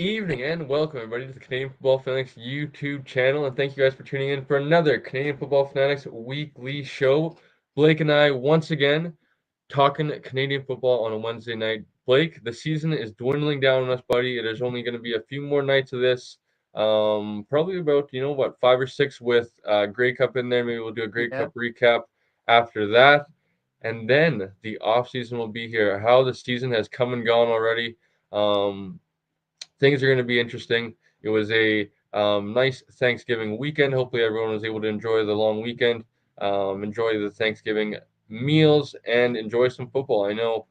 evening and welcome everybody to the Canadian Football Fanatics YouTube channel, and thank you guys for tuning in for another Canadian Football Fanatics Weekly Show. Blake and I once again talking Canadian football on a Wednesday night. Blake, the season is dwindling down on us, buddy. There's only going to be a few more nights of this. Probably about 5 or 6 with Grey Cup in there. Maybe we'll do a Grey Yeah. Cup recap after that, and then the off season will be here. How the season has come and gone already. Um, Things are going to be interesting. It was a nice Thanksgiving weekend. Hopefully, everyone was able to enjoy the long weekend, enjoy the Thanksgiving meals, and enjoy some football. I know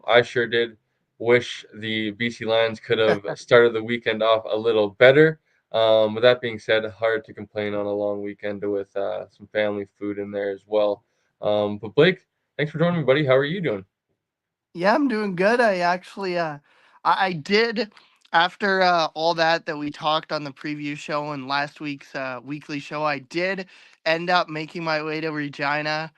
I sure did. Wish the BC Lions could have started the weekend off a little better. With that being said, hard to complain on a long weekend with some family food in there as well. But Blake, thanks for joining me, buddy. How are you doing? Yeah, I'm doing good. I actually I did after all that we talked on the preview show and last week's weekly show, I did end up making my way to Regina.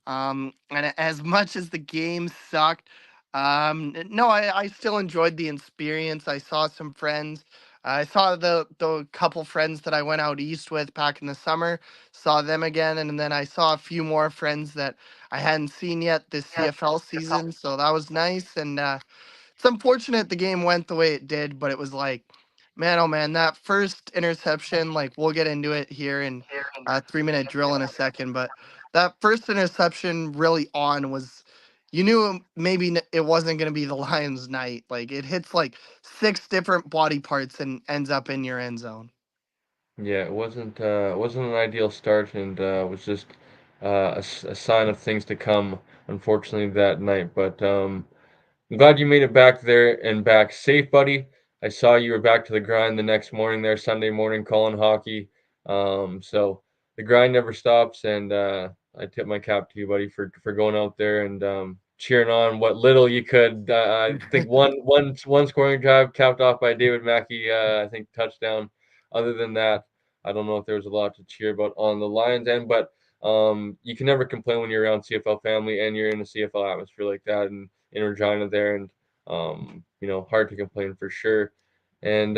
And as much as the game sucked, no, I still enjoyed the experience. I saw some friends. I saw the couple friends that I went out east with back in the summer, saw them again, and then I saw a few more friends that I hadn't seen yet this CFL season, so that was nice. And it's unfortunate the game went the way it did, but it was like, man, oh man, that first interception, like we'll get into it here in a 3 minute drill in a second, but that first interception really on was, you knew maybe it wasn't going to be the Lions' night. Like it hits like six different body parts and ends up in your end zone. Yeah, it wasn't an ideal start, and was just a sign of things to come. Unfortunately, that night, but I'm glad you made it back there and back safe, buddy. I saw you were back to the grind the next morning there, Sunday morning, calling hockey. So the grind never stops, and I tip my cap to you, buddy, for going out there and cheering on what little you could. I think one scoring drive capped off by David Mackey. I think touchdown. Other than that, I don't know if there was a lot to cheer about on the Lions end, but you can never complain when you're around CFL family and you're in a CFL atmosphere like that, and in Regina there, and hard to complain for sure. And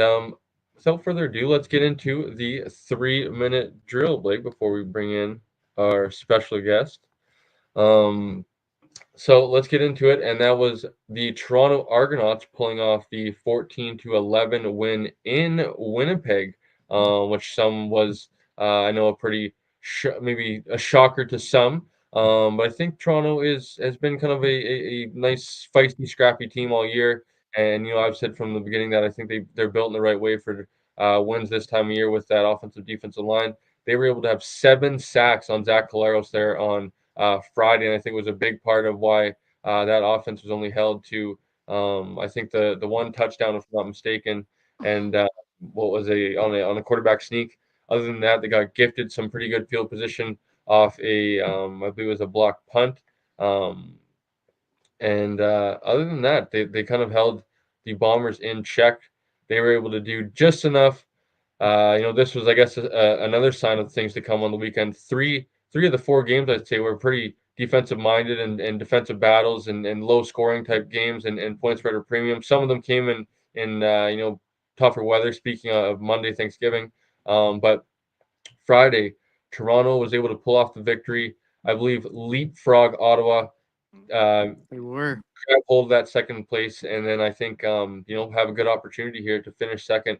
without further ado, let's get into the 3 minute drill, Blake, before we bring in our special guest. Um, so let's get into it, and that was the Toronto Argonauts pulling off the 14-11 win in Winnipeg, which some was, I know, a pretty maybe a shocker to some. But I think Toronto has been kind of a nice, feisty, scrappy team all year, and I've said from the beginning that I think they're built in the right way for wins this time of year with that offensive defensive line. They were able to have 7 sacks on Zach Collaros there on Friday, and I think it was a big part of why that offense was only held to I think the one touchdown, if I'm not mistaken, and what was on a quarterback sneak. Other than that, they got gifted some pretty good field position off a I believe it was a block punt, um, and other than that, they kind of held the Bombers in check. They were able to do just enough. This was, I guess, another sign of things to come on the weekend. Three of the 4 games, I'd say, were pretty defensive minded and defensive battles and low scoring type games and point spread or premium. Some of them came in tougher weather. Speaking of Monday, Thanksgiving, but Friday, Toronto was able to pull off the victory. I believe leapfrog Ottawa, uh, They were. grab hold of that second place, and then I think have a good opportunity here to finish second,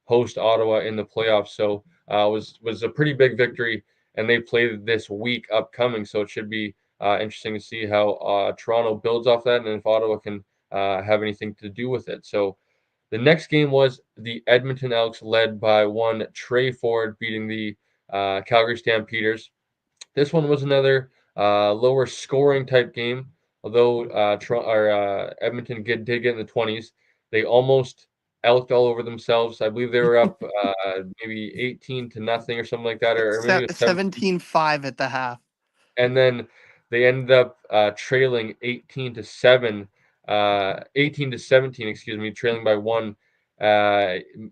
host Ottawa in the playoffs. So was a pretty big victory, and they play this week upcoming. So it should be interesting to see how Toronto builds off that, and if Ottawa can have anything to do with it. So the next game was the Edmonton Elks, led by one Trey Ford, beating the Calgary Stampeders. This one was another lower scoring type game, although Edmonton did get in the 20s. They almost elked all over themselves. I believe they were up maybe 18-0 or something like that, or maybe it was 17. 17-5 at the half. And then they ended up trailing 18 to 17, excuse me, trailing by one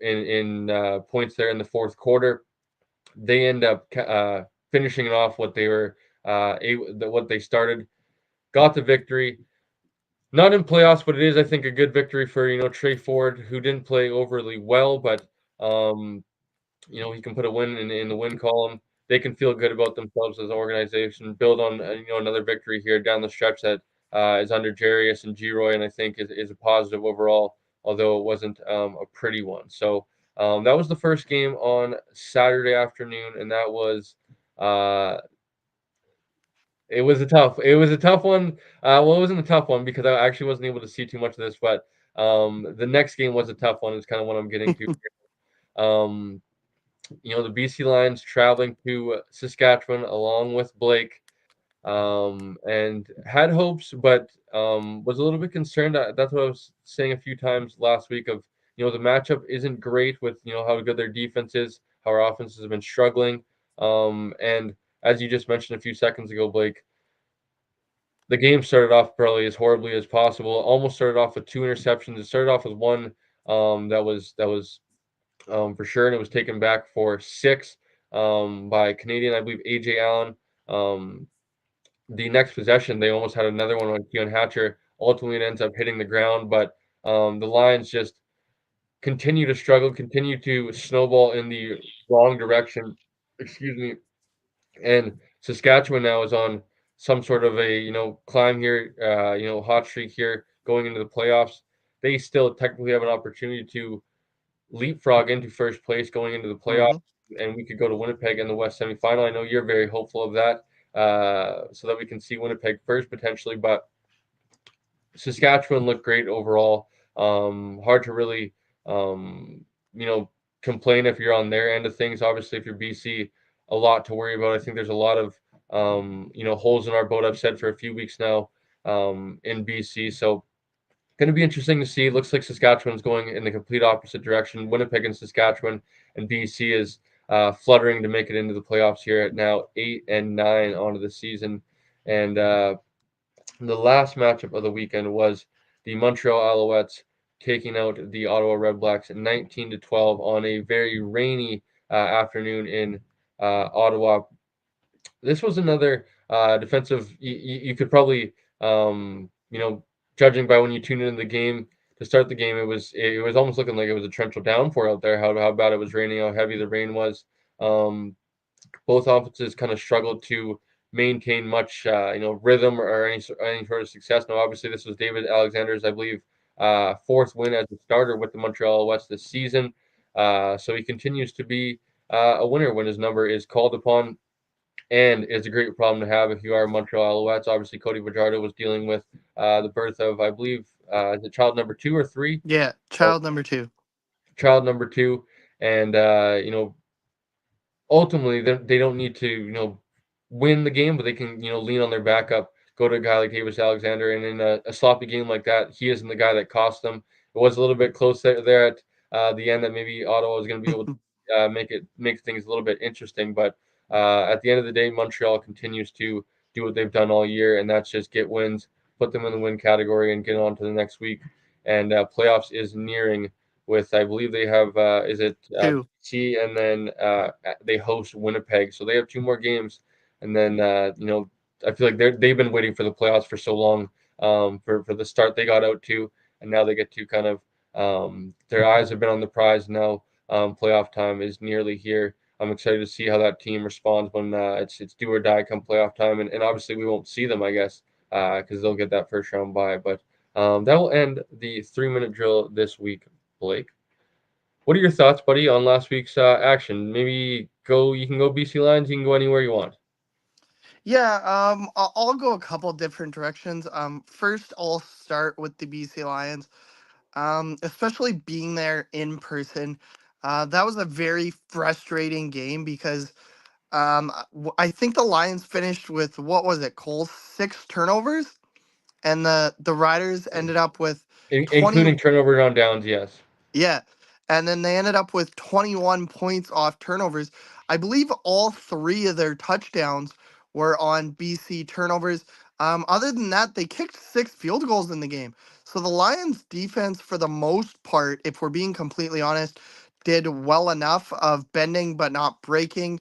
in points there in the fourth quarter. They end up finishing it off what they were what they started, got the victory. Not in playoffs, but it is, I think, a good victory for, Trey Ford, who didn't play overly well, but um, he can put a win in the win column. They can feel good about themselves as an organization, build on another victory here down the stretch that is under Jarius and Giroy, and I think is a positive overall, although it wasn't a pretty one. So that was the first game on Saturday afternoon, and that was uh, it was a tough one. Well, it wasn't a tough one because I actually wasn't able to see too much of this, but the next game was a tough one. Is kind of what I'm getting to. Um, the BC Lions traveling to Saskatchewan along with Blake, and had hopes, but was a little bit concerned. That's what I was saying a few times last week. Of the matchup isn't great with how good their defense is, how our offenses have been struggling, and as you just mentioned a few seconds ago, Blake, the game started off probably as horribly as possible. Almost started off with two interceptions. It started off with one that was for sure, and it was taken back for six by Canadian, I believe, AJ Allen. Um, the next possession, they almost had another one on Keon Hatcher. Ultimately, it ends up hitting the ground, but the Lions just continue to struggle, continue to snowball in the wrong direction. Excuse me. And Saskatchewan now is on some sort of a climb here, hot streak here going into the playoffs. They still technically have an opportunity to leapfrog into first place going into the playoffs, Hmm. and we could go to Winnipeg in the West semifinal. I know you're very hopeful of that, so that we can see Winnipeg first potentially. But Saskatchewan looked great overall. Hard to really, you know, complain if you're on their end of things. Obviously, if you're BC, a lot to worry about. I think there's a lot of, holes in our boat. I've said for a few weeks now, in BC. So going to be interesting to see. Looks like Saskatchewan's going in the complete opposite direction. Winnipeg and Saskatchewan and BC is fluttering to make it into the playoffs here at now 8 and 9 onto the season. And the last matchup of the weekend was the Montreal Alouettes taking out the Ottawa Redblacks 19-12 on a very rainy afternoon in Ottawa. This was another defensive. You could probably, judging by when you tune into the game to start the game, it was almost looking like it was a torrential downpour out there. How bad it was raining, how heavy the rain was. Both offenses kind of struggled to maintain much, rhythm or any sort of success. Now, obviously, this was David Alexander's, I believe, fourth win as a starter with the Montreal West this season. So he continues to be a winner when his number is called upon, and it's a great problem to have if you are Montreal Alouettes. Obviously, Cody Fajardo was dealing with the birth of, I believe, the child number two or three, Yeah, or child number two. child number two, and ultimately they don't need to win the game, but they can lean on their backup, go to a guy like Davis Alexander, and in a sloppy game like that, he isn't the guy that cost them. It was a little bit close there at the end that maybe Ottawa was going to be able to make things a little bit interesting, but at the end of the day, Montreal continues to do what they've done all year, and that's just get wins, put them in the win category, and get on to the next week. And playoffs is nearing with, I believe they have, is it Two. BC, and then they host Winnipeg, so they have two more games, and then I feel like they've been waiting for the playoffs for so long, for the start they got out to, and now they get to kind of their eyes have been on the prize now. Playoff time is nearly here. I'm excited to see how that team responds when it's do or die come playoff time, and obviously we won't see them, I guess, because they'll get that first round bye. But that will end the 3 minute drill this week, Blake. What are your thoughts, buddy, on last week's action? Maybe go. You can go BC Lions. You can go anywhere you want. Yeah, I'll go a couple different directions. First, I'll start with the BC Lions. Especially being there in person. That was a very frustrating game because I think the Lions finished with, what was it, Cole, 6 turnovers, and the Riders ended up with 20. Including turnover on downs, yes. Yeah. And then they ended up with 21 points off turnovers. I believe all three of their touchdowns were on BC turnovers. Other than that, they kicked 6 field goals in the game. So the Lions defense, for the most part, if we're being completely honest, did well enough of bending but not breaking.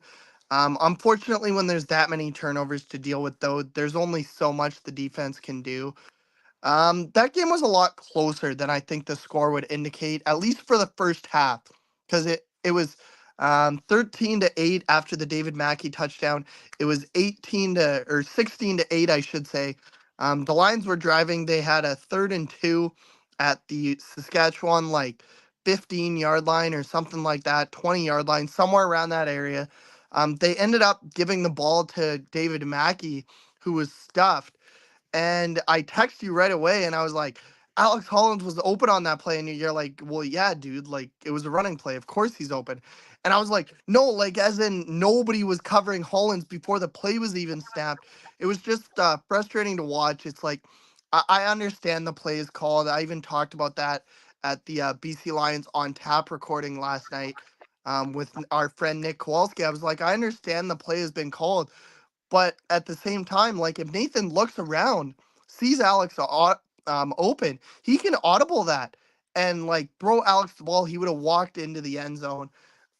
Unfortunately, when there's that many turnovers to deal with, though, there's only so much the defense can do. That game was a lot closer than I think the score would indicate, at least for the first half, because it was 13-8 after the David Mackey touchdown. It was 16-8, I should say. The Lions were driving. They had a 3rd and 2 at the Saskatchewan 15-yard line or something like that, 20-yard line, somewhere around that area. They ended up giving the ball to David Mackey, who was stuffed. And I text you right away and I was like, Alex Hollins was open on that play. And you're like, well, yeah, dude, like it was a running play. Of course he's open. And I was like, no, like as in nobody was covering Hollins before the play was even snapped. It was just frustrating to watch. It's like, I understand the play is called. I even talked about that at the BC Lions on tap recording last night with our friend Nick Kowalski. I was like, I understand the play has been called, but at the same time, like if Nathan looks around, sees Alex open, he can audible that and like throw Alex the ball. He would have walked into the end zone.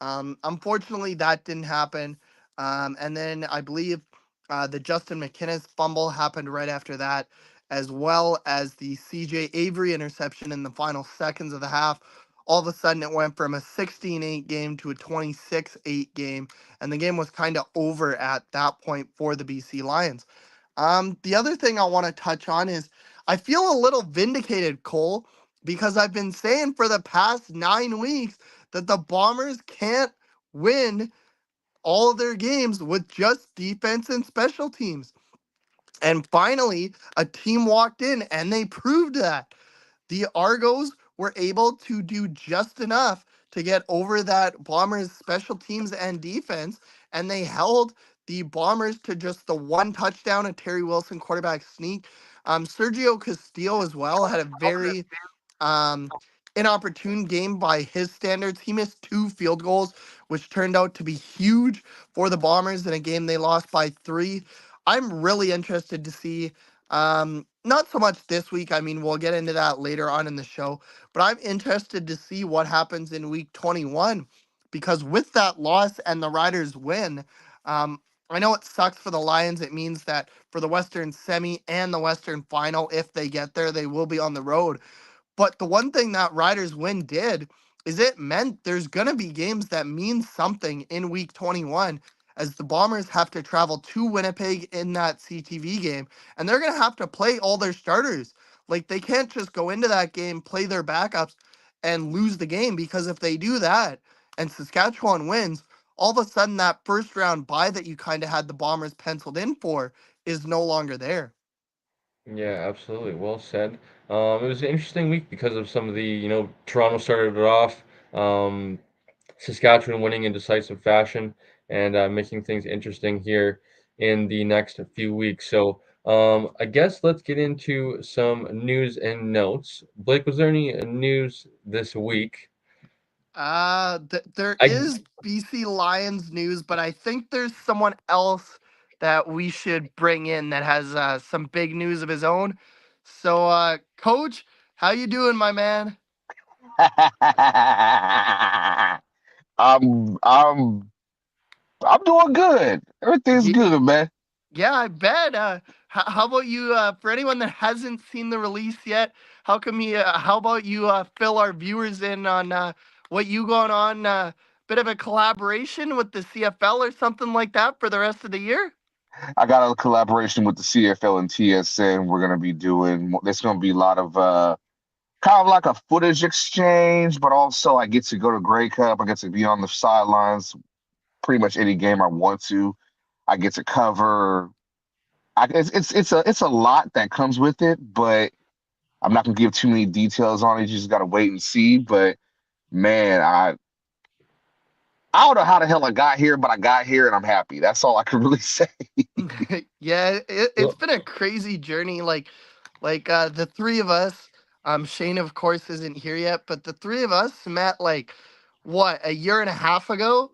Unfortunately, that didn't happen. And then I believe the Justin McInnes fumble happened right after that, as well as the CJ Avery interception in the final seconds of the half. All of a sudden, it went from a 16-8 game to a 26-8 game, and the game was kind of over at that point for the BC Lions. The other thing I want to touch on is I feel a little vindicated, Cole, because I've been saying for the past 9 weeks that the Bombers can't win all of their games with just defense and special teams. And finally, a team walked in and they proved that. The Argos were able to do just enough to get over that Bombers special teams and defense, and they held the Bombers to just the one touchdown, a Terry Wilson quarterback sneak. Sergio Castillo as well had a very um, inopportune game by his standards. He missed 2 field goals, which turned out to be huge for the Bombers in a game they lost by 3. I'm really interested to see, not so much this week. I mean, we'll get into that later on in the show, but I'm interested to see what happens in week 21 because with that loss and the Riders win, I know it sucks for the Lions. It means that for the Western semi and the Western final, if they get there, they will be on the road. But the one thing that Riders win did is it meant there's going to be games that mean something in week 21 as the Bombers have to travel to Winnipeg in that CTV game and they're going to have to play all their starters. Like they can't just go into that game, play their backups and lose the game because if they do that and Saskatchewan wins, all of a sudden that first round bye that you kind of had the Bombers penciled in for is no longer there. Yeah, absolutely. Well said. It was an interesting week because of some of the, Toronto started it off, Saskatchewan winning in decisive fashion and making things interesting here in the next few weeks. So, I guess let's get into some news and notes. Blake, was there any news this week? There I is BC Lions news, but I think there's someone else that we should bring in that has some big news of his own. So, Coach, how you doing, my man? I'm I'm I'm doing good. Everything's Ye- good, man. Yeah, I bet. How about you? For anyone that hasn't seen the release yet, how come you? How about you fill our viewers in on what you got on? Bit of a collaboration with the CFL or something like that for the rest of the year. I got a collaboration with the CFL and TSN. We're gonna be doing. There's gonna be a lot of kind of like a footage exchange, but also I get to go to Grey Cup. I get to be on the sidelines pretty much any game I want to. I get to cover. It's a lot that comes with it, but I'm not gonna give too many details on it. You just gotta wait and see. But man, I don't know how the hell I got here, but I got here and I'm happy. That's all I can really say. Yeah, it's well, been a crazy journey. The three of us, Shane of course isn't here yet, but the three of us met like what a year and a half ago,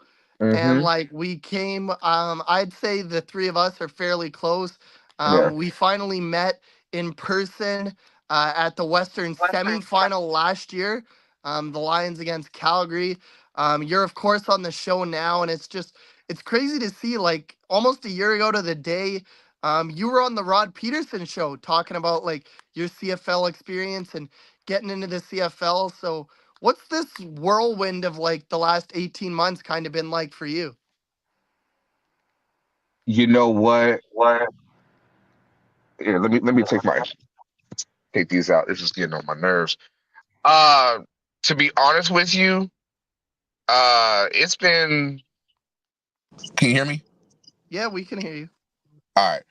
and Hmm. like we came. I'd say the three of us are fairly close. Yeah. We finally met in person at the Western semifinal last year. The Lions against Calgary. You're of course on the show now, and it's crazy to see like almost a year ago to the day You were on the Rod Peterson show talking about like your CFL experience and getting into the CFL. So, what's this whirlwind of like the last 18 months kind of been like for you? You know what? Here, let me take these out. This is getting on my nerves. Uh, to be honest with you, it's been. Can you hear me? Yeah, we can hear you. All right.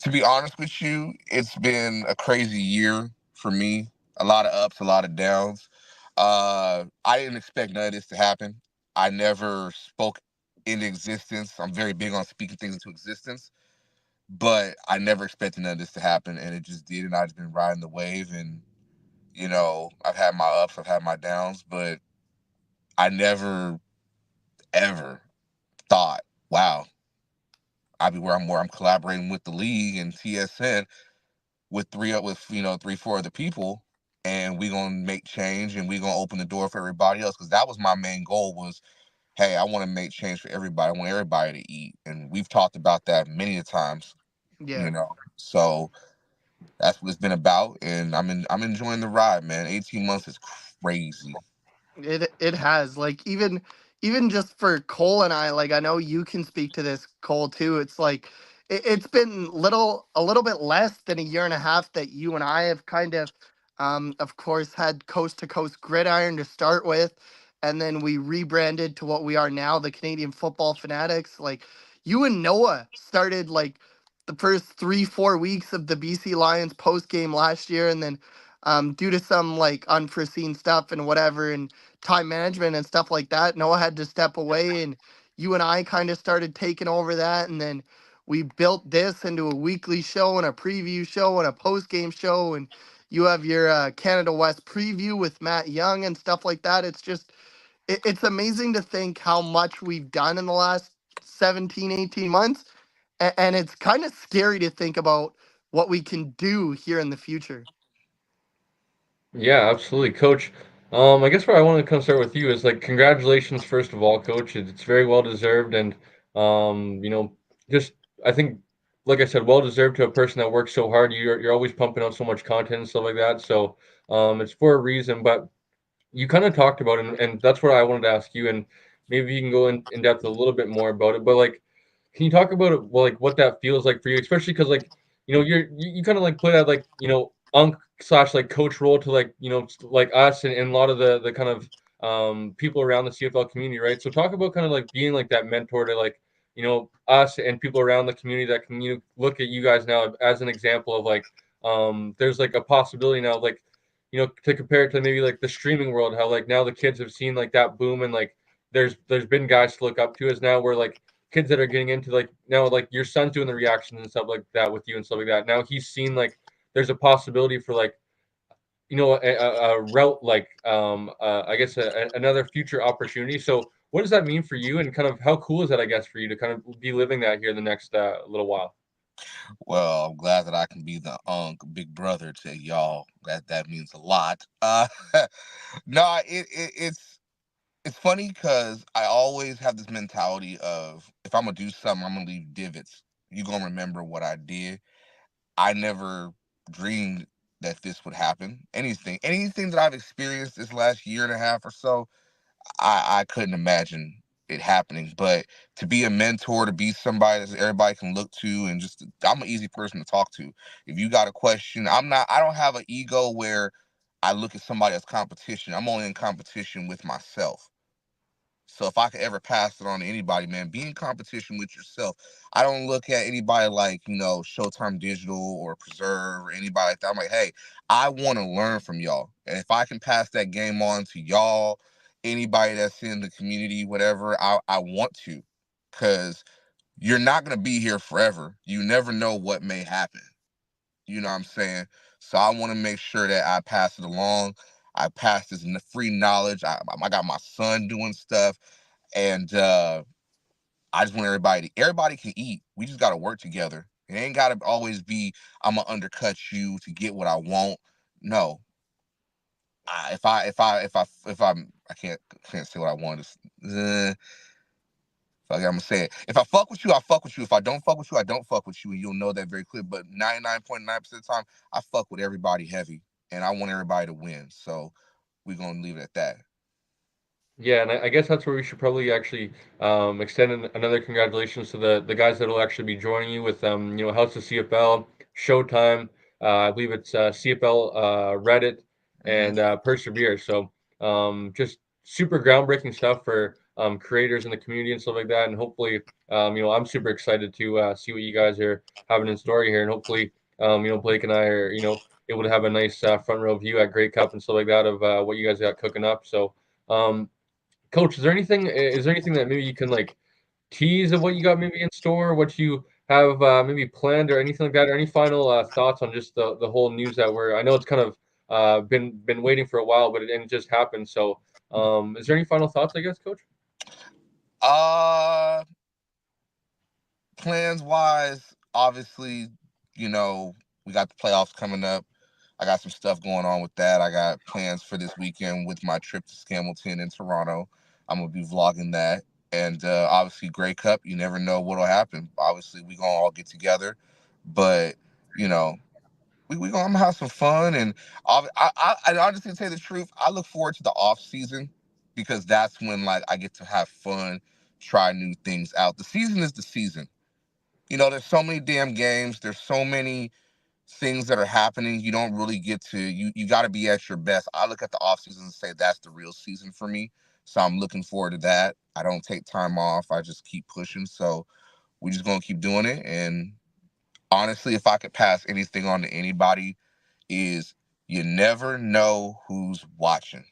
To be honest with you, it's been a crazy year for me. A lot of ups, a lot of downs. I didn't expect none of this to happen. I never spoke into existence. I'm very big on speaking things into existence, but I never expected none of this to happen, and it just did. And I've just been riding the wave, and I've had my ups, I've had my downs, but I never ever thought, wow, I'll be where I'm collaborating with the league and TSN with three, four other people, and we gonna make change and we gonna open the door for everybody else. Because that was my main goal was, hey, I want to make change for everybody. I want everybody to eat, and we've talked about that many a times. Yeah. So that's what it's been about, and I'm enjoying the ride, man. 18 months is crazy. It has like even just for Cole and I, like I know you can speak to this, Cole, too. It's like it's been a little bit less than a year and a half that you and I have kind of course had coast to coast gridiron to start with, and then we rebranded to what we are now, the Canadian Football Fanatics. Like you and Noah started like the first 3 4 weeks of the BC Lions post game last year, and then due to some like unforeseen stuff and whatever and time management and stuff like that, Noah had to step away, and you and I kind of started taking over that, and then we built this into a weekly show and a preview show and a post game show, and you have your Canada West preview with Matt Young and stuff like that. It's just it's amazing to think how much we've done in the last 17, 18 months, and it's kind of scary to think about what we can do here in the future. Yeah, absolutely, Coach. I guess where I want to come start with you is like congratulations, first of all, Coach. It's very well deserved, and you know, just I think, like I said, well deserved to a person that works so hard. You're always pumping out so much content and stuff like that. So it's for a reason. But you kind of talked about it, and that's what I wanted to ask you, and maybe you can go in depth a little bit more about it. But like, can you talk about it, well, like what that feels like for you, especially because like you kind of like play that like unk slash like coach role to like like us and a lot of the kind of people around the CFL community, right? So talk about kind of like being like that mentor to like us and people around the community that can look at you guys now as an example of like there's like a possibility now like to compare it to maybe like the streaming world, how like now the kids have seen like that boom and like there's been guys to look up to as now we're like kids that are getting into like now like your son's doing the reactions and stuff like that with you and stuff like that. Now he's seen like there's a possibility for like a route like I guess another future opportunity. So what does that mean for you and kind of how cool is that I guess for you to kind of be living that here in the next little while? Well, I'm glad that I can be the big brother to y'all. That means a lot. No, it's funny because I always have this mentality of if I'm gonna do something, I'm gonna leave divots. You gonna remember what I did. I never dreamed that this would happen. Anything that I've experienced this last year and a half or so, I couldn't imagine it happening. But to be a mentor, to be somebody that everybody can look to, and just I'm an easy person to talk to. If you got a question, I don't have an ego where I look at somebody as competition. I'm only in competition with myself. So if I could ever pass it on to anybody, man, be in competition with yourself. I don't look at anybody like, Showtime Digital or Preserve or anybody like that. I'm like, hey, I want to learn from y'all. And if I can pass that game on to y'all, anybody that's in the community, whatever, I want to. Because you're not going to be here forever. You never know what may happen. You know what I'm saying? So I want to make sure that I pass it along. I pass this free knowledge. I got my son doing stuff, and I just want everybody can eat. We just got to work together. It ain't got to always be I'm gonna undercut you to get what I want. No, if I'm I can't say what I want. So like I'm gonna say it. If I fuck with you, I fuck with you. If I don't fuck with you, I don't fuck with you, and you'll know that very clear. But 99.9% of the time, I fuck with everybody heavy, and I want everybody to win. So we're gonna leave it at that. Yeah, and I guess that's where we should probably actually extend another congratulations to the guys that will actually be joining you with House of CFL, Showtime. I believe it's CFL Reddit Hmm. and Persevere. So just super groundbreaking stuff for creators in the community and stuff like that. And hopefully, I'm super excited to see what you guys are having in store here, and hopefully, Blake and I are able to have a nice front row view at Grey Cup and stuff like that of what you guys got cooking up. So. Coach, is there anything that maybe you can like tease of what you got maybe in store, what you have maybe planned or anything like that, or any final thoughts on just the whole news that I know it's kind of been waiting for a while, but it just happened. So, is there any final thoughts, I guess, Coach? Uh, Plans wise, obviously, you know, we got the playoffs coming up. I got some stuff going on with that. I got plans for this weekend with my trip to Scamilton in Toronto. I'm gonna be vlogging that, and obviously Grey Cup. You never know what'll happen. Obviously, we gonna all get together, but you know, we gonna have some fun. And I honestly, to tell you the truth, I look forward to the off season because that's when like I get to have fun, try new things out. The season is the season. You know, there's so many damn games. There's so many things that are happening. You don't really get to you got to be at your best. I look at the off season and say that's the real season for me. So I'm looking forward to that. I don't take time off. I just keep pushing. So we're just gonna keep doing it. And honestly, if I could pass anything on to anybody, is you never know who's watching.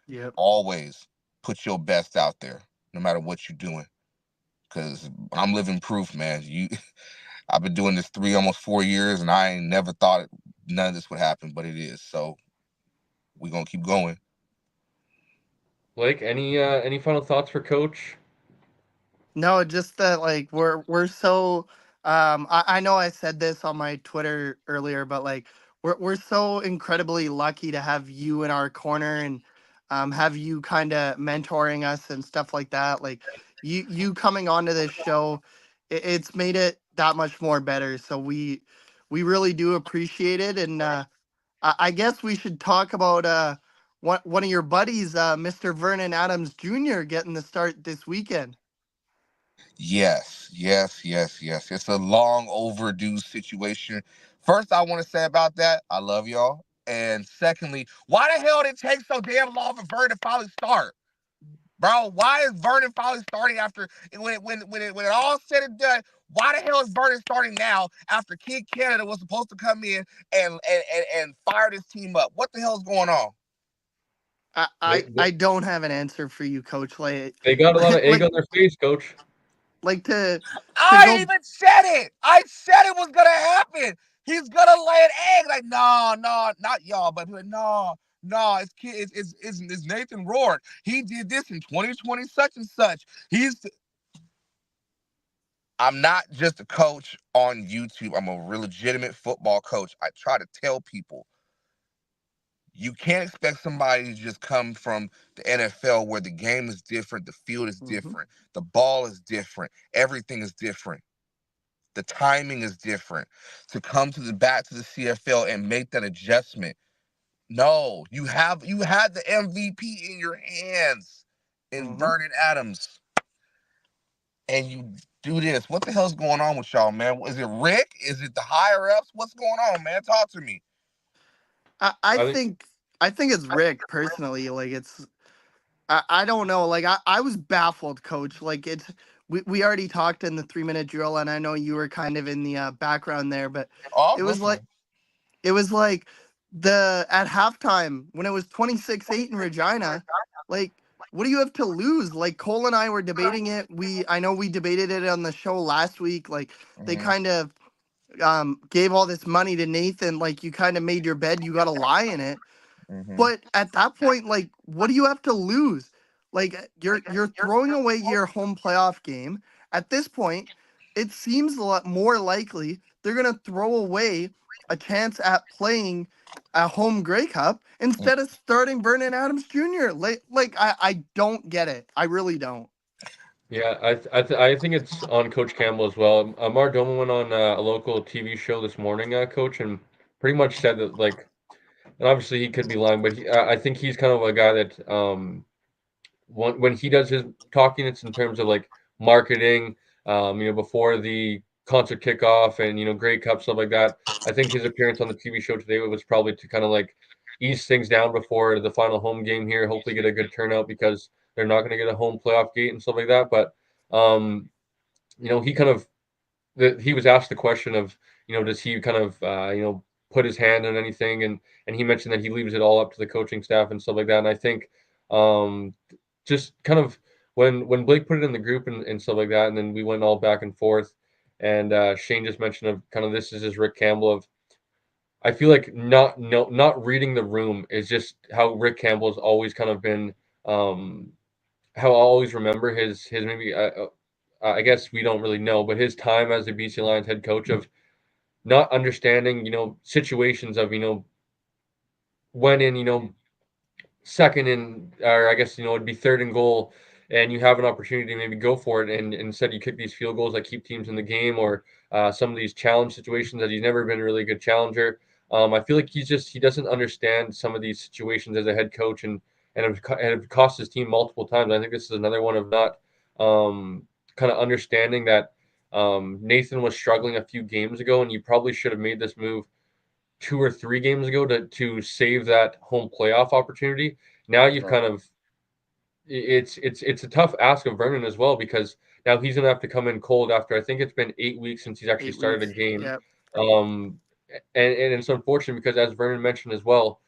Yep. Always put your best out there, no matter what you're doing. Cause I'm living proof, man. I've been doing this almost 4 years, and I ain't never thought none of this would happen, but it is. So we gonna keep going. Blake, any final thoughts for Coach? No, just that like we're so I know I said this on my Twitter earlier, but like we're so incredibly lucky to have you in our corner and have you kind of mentoring us and stuff like that. Like you coming onto this show, it's made it that much more better. So we really do appreciate it, and I guess we should talk about one of your buddies, Mr. Vernon Adams Jr. getting the start this weekend. Yes, yes, yes, yes. It's a long overdue situation. First, I want to say about that, I love y'all. And secondly, why the hell did it take so damn long for Vernon to finally start? Bro, why is Vernon finally starting after when it all said and done? Why the hell is Vernon starting now after Kid Canada was supposed to come in and fire this team up? What the hell's going on? I, They, I they I don't have an answer for you, Coach. they got a lot of egg Like on their face, Coach. like to I go. even said it. I said it was gonna happen. He's gonna lay an egg. Like, no, no, not y'all, but like, no, no, it's kid, it's Nathan Rourke. He did this in 2020, such and such. I'm not just a coach on YouTube. I'm a real legitimate football coach. I try to tell people you can't expect somebody to just come from the NFL where the game is different, the field is Mhm. different, the ball is different, everything is different. The timing is different. To come to the back to the CFL and make that adjustment. No, you had the MVP in your hands in Mhm. Vernon Adams, and you do this. What the hell's going on with y'all, man? Is it Rick? Is it the higher ups? What's going on, man? Talk to me. I I I think think I think it's Rick personally. Like I don't know. Like I was baffled, Coach. Like we already talked in the 3 minute drill, and I know you were kind of in the background there, but Oh, I it was was like listening. it was like the at halftime when it was 26-8 in Regina, like what do you have to lose? Like Cole and I were debating it. I know we debated it on the show last week. Like they Mm-hmm. kind of gave all this money to Nathan, like you kind of made your bed, you got to lie in it. Mm-hmm. But at that point, like, what do you have to lose? Like, you're throwing away your home playoff game. At this point, it seems a lot more likely they're gonna throw away a chance at playing a home Grey Cup instead of starting Vernon Adams Jr. Like I don't get it. I really don't. Yeah, I think it's on Coach Campbell as well. Amar Doman went on a local TV show this morning, Coach, and pretty much said that like, and obviously he could be lying, but I think he's kind of a guy that when he does his talking, it's in terms of like marketing, before the concert kickoff and Grey Cup stuff like that. I think his appearance on the TV show today was probably to kind of like ease things down before the final home game here. Hopefully, get a good turnout because they're not going to get a home playoff gate and stuff like that. But he kind of he was asked the question of, does he kind of, put his hand on anything, and he mentioned that he leaves it all up to the coaching staff and stuff like that. And I think, um, just kind of when Blake put it in the group and stuff like that, and then we went all back and forth, and Shane just mentioned of kind of this is his Rick Campbell of. I feel like not reading the room is just how Rick Campbell has always kind of been. How I always remember his maybe I guess we don't really know, but his time as the BC Lions head coach of not understanding, situations of, when in, second and or I guess it'd be third and goal, and you have an opportunity to maybe go for it, and instead you kick these field goals that keep teams in the game, or some of these challenge situations that he's never been a really good challenger. I feel like he doesn't understand some of these situations as a head coach, and it cost his team multiple times. I think this is another one of not kind of understanding that Nathan was struggling a few games ago, and you probably should have made this move 2 or 3 games ago to save that home playoff opportunity. Now you've kind of it's a tough ask of Vernon as well because now he's gonna have to come in cold after I think it's been 8 weeks since he's actually 8 weeks. started a game. Yep. Um, and it's unfortunate because as Vernon mentioned as well,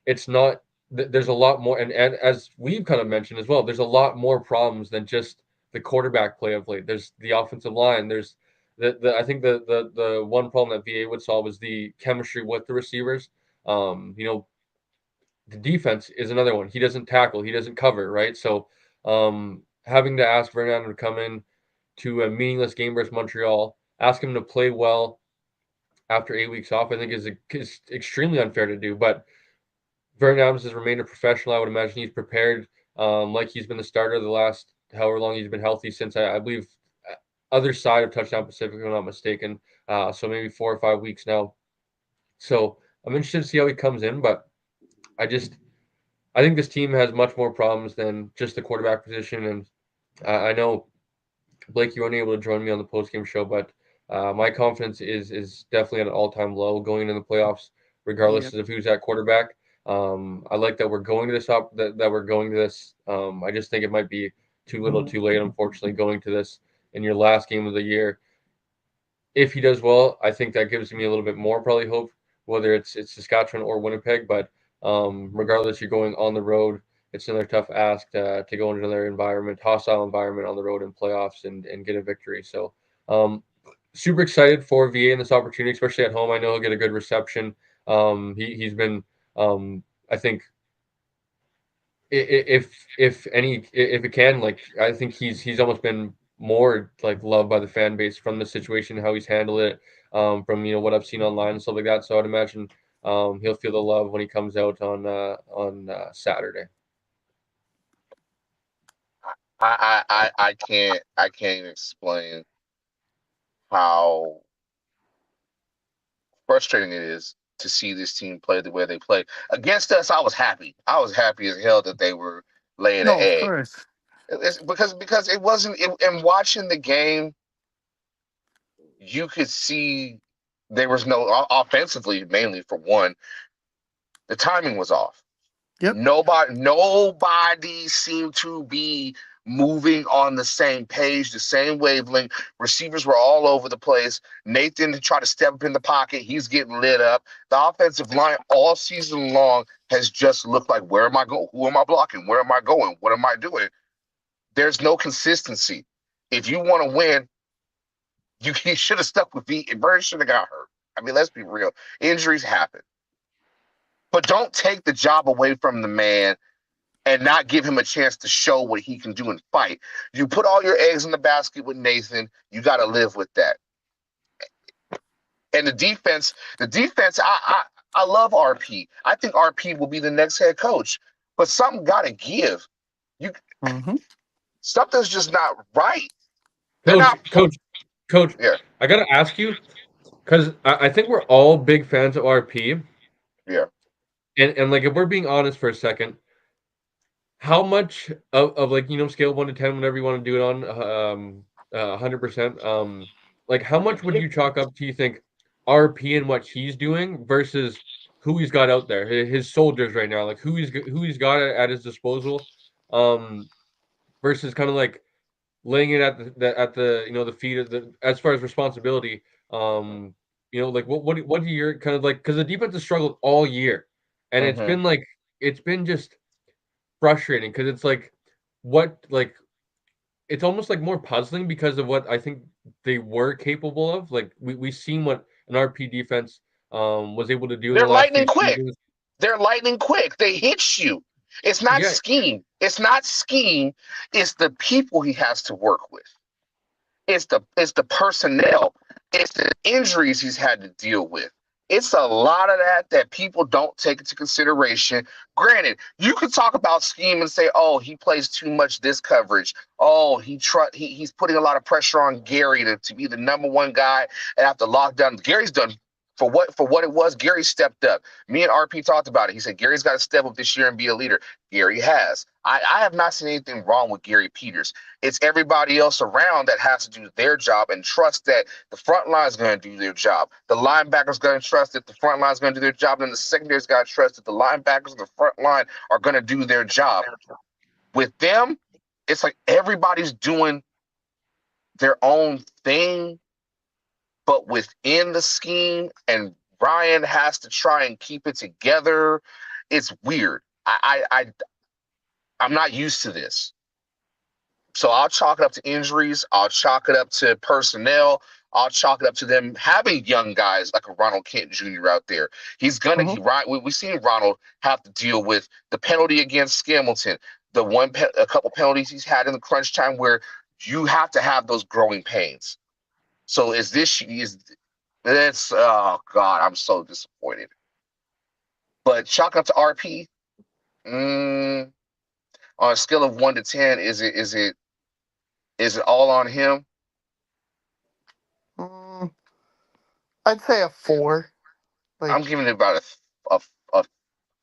it's not there's a lot more, and as we've kind of mentioned as well, there's a lot more problems than just the quarterback play of late. There's the offensive line. There's the I think the one problem that VA would solve is the chemistry with the receivers. The defense is another one. He doesn't tackle, he doesn't cover, right? So having to ask Vernon to come in to a meaningless game versus Montreal, ask him to play well after 8 weeks off, I think is extremely unfair to do. But Vernon Adams has remained a professional. I would imagine he's prepared, like he's been the starter the last however long he's been healthy since I believe other side of Touchdown Pacific, if I'm not mistaken. So maybe 4 or 5 weeks now. So I'm interested to see how he comes in, but I just I think this team has much more problems than just the quarterback position. And I know Blake, you weren't able to join me on the post game show, but my confidence is definitely at an all time low going into the playoffs, regardless Yep. of who's at quarterback. I like that we're going to this that we're going to this. I just think it might be too little, too late. Unfortunately, going to this in your last game of the year. If he does well, I think that gives me a little bit more probably hope, whether it's Saskatchewan or Winnipeg. But regardless, you're going on the road. It's another tough ask to go into another environment, hostile environment on the road in playoffs and get a victory. So super excited for VA in this opportunity, especially at home. I know he'll get a good reception. He's been, I think, if it can, like I think he's almost been more like loved by the fan base from the situation, how he's handled it, from what I've seen online and stuff like that. So I'd imagine he'll feel the love when he comes out on Saturday. I can't explain how frustrating it is to see this team play the way they play. Against us, I was happy. I was happy as hell that they were laying an No, of egg. course. It's because it wasn't and watching the game, you could see there was no offensively, mainly for one, the timing was off. Yep. Nobody seemed to be moving on the same page, the same wavelength. Receivers were all over the place. Nathan to try to step up in the pocket, he's getting lit up. The offensive line all season long has just looked like, where am I going? Who am I blocking? Where am I going? What am I doing? There's no consistency. If you want to win, you should have stuck with me. Bird should have got hurt. I mean, let's be real. Injuries happen. But don't take the job away from the man and not give him a chance to show what he can do and fight. You put all your eggs in the basket with Nathan, you got to live with that. And the defense, I love RP. I think RP will be the next head coach, but something got to give. You Mm-hmm. Something's just not right. They're Coach, not pl- coach, coach. Yeah, I gotta ask you because I think we're all big fans of RP, yeah. and like if we're being honest for a second, how much of like scale 1 to 10, whatever you want to do it on, 100%, like how much would you chalk up to, you think, RP and what he's doing versus who he's got out there, his soldiers right now, like who he's got at his disposal, um, versus kind of like laying it at the the feet of the, as far as responsibility, um, like what do you kind of like, because the defense has struggled all year, and Hmm. it's been just frustrating because it's like what like it's almost like more puzzling because of what I think they were capable of. Like we seen what an RP defense was able to do in the They're last few lightning quick. seasons. They're lightning quick. They hit you. It's not Yeah, scheme. It's not scheme. It's the people he has to work with. It's the personnel. It's the injuries he's had to deal with. It's a lot of that people don't take into consideration. Granted, you could talk about scheme and say, "Oh, he plays too much this coverage. Oh, he's putting a lot of pressure on Gary to be the number one guy and have to lock down." Gary's done for what it was. Gary stepped up. Me and RP talked about it. He said Gary's got to step up this year and be a leader. Gary has. I have not seen anything wrong with Gary Peters. It's everybody else around that has to do their job and trust that the front line is going to do their job. The linebackers going to trust that the front line is going to do their job, and the secondary's got to trust that the linebackers and the front line are going to do their job. With them, it's like everybody's doing their own thing, but within the scheme, and Ryan has to try and keep it together. It's weird. I'm not used to this. So I'll chalk it up to injuries. I'll chalk it up to personnel. I'll chalk it up to them having young guys like a Ronald Kent Jr. out there. He's gonna Hmm. he, right. We've seen Ronald have to deal with the penalty against Scamilton, a couple penalties he's had in the crunch time where you have to have those growing pains. So is that's oh god, I'm so disappointed. But chalk up to RP. Mm, on a scale of 1 to 10, is it all on him? Mm, I'd say a 4. I'm Like, giving it about a a,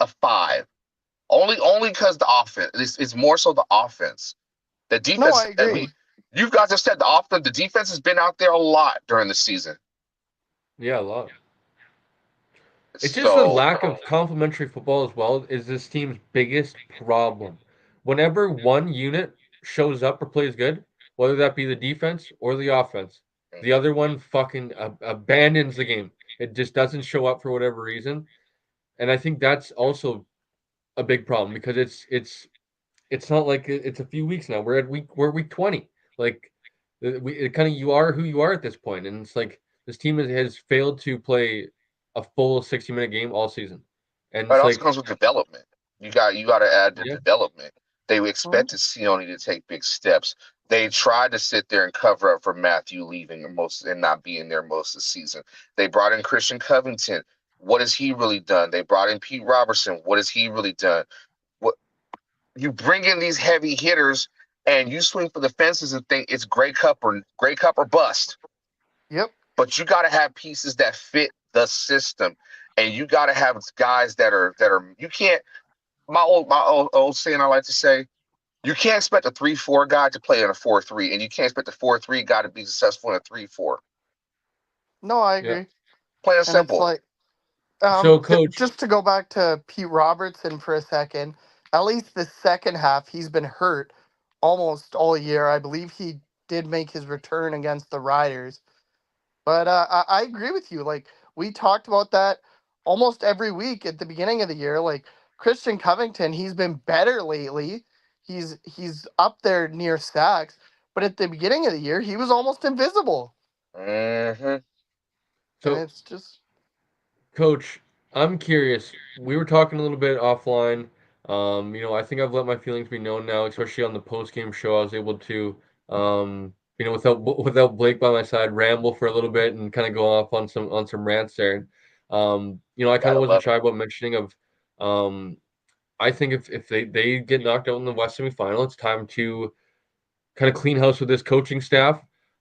a five. Only because the offense. It's more so the offense. The no, I defense. I agree. mean, you guys have said the offense. The defense has been out there a lot during the season. yeah, a lot. It's just the So lack of complementary football as well is this team's biggest problem. Whenever one unit shows up or plays good, whether that be the defense or the offense, the other one fucking abandons the game. It just doesn't show up for whatever reason, and I think that's also a big problem because it's not like it's a few weeks now. We're week 20. Like it kind of, you are who you are at this point, and it's like this team has failed to play a full 60-minute game all season, and it it's also like comes with development. You got to add the yeah, development. They Mhm. expected Sione to take big steps. They tried to sit there and cover up for Matthew leaving most and not being there most of the season. They brought in Christian Covington. What has he really done? They brought in Pete Robertson. What has he really done? What you bring in these heavy hitters and you swing for the fences and think it's Grey Cup or bust. Yep. But you got to have pieces that fit the system, and you got to have guys that are. You can't. My old saying I like to say. You can't expect a 3-4 guy to play in a 4-3, and you can't expect a 4-3 guy to be successful in a 3-4. No, I yeah. agree. Plain and And it's simple. like, So, coach, just to go back to Pete Robertson for a second, at least the second half, he's been hurt almost all year. I believe he did make his return against the Riders. But I agree with you. Like, we talked about that almost every week at the beginning of the year. Like, Christian Covington, he's been better lately. He's up there near sacks. But at the beginning of the year, he was almost invisible. Hmm. And so it's just, Coach, I'm curious. We were talking a little bit offline. I think I've let my feelings be known now, especially on the post game show. I was able to, without Blake by my side, ramble for a little bit and kind of go off on some rants there. I kind Gotta of wasn't love it. shy about mentioning of, um, I think if they get knocked out in the West semifinal, it's time to kind of clean house with this coaching staff.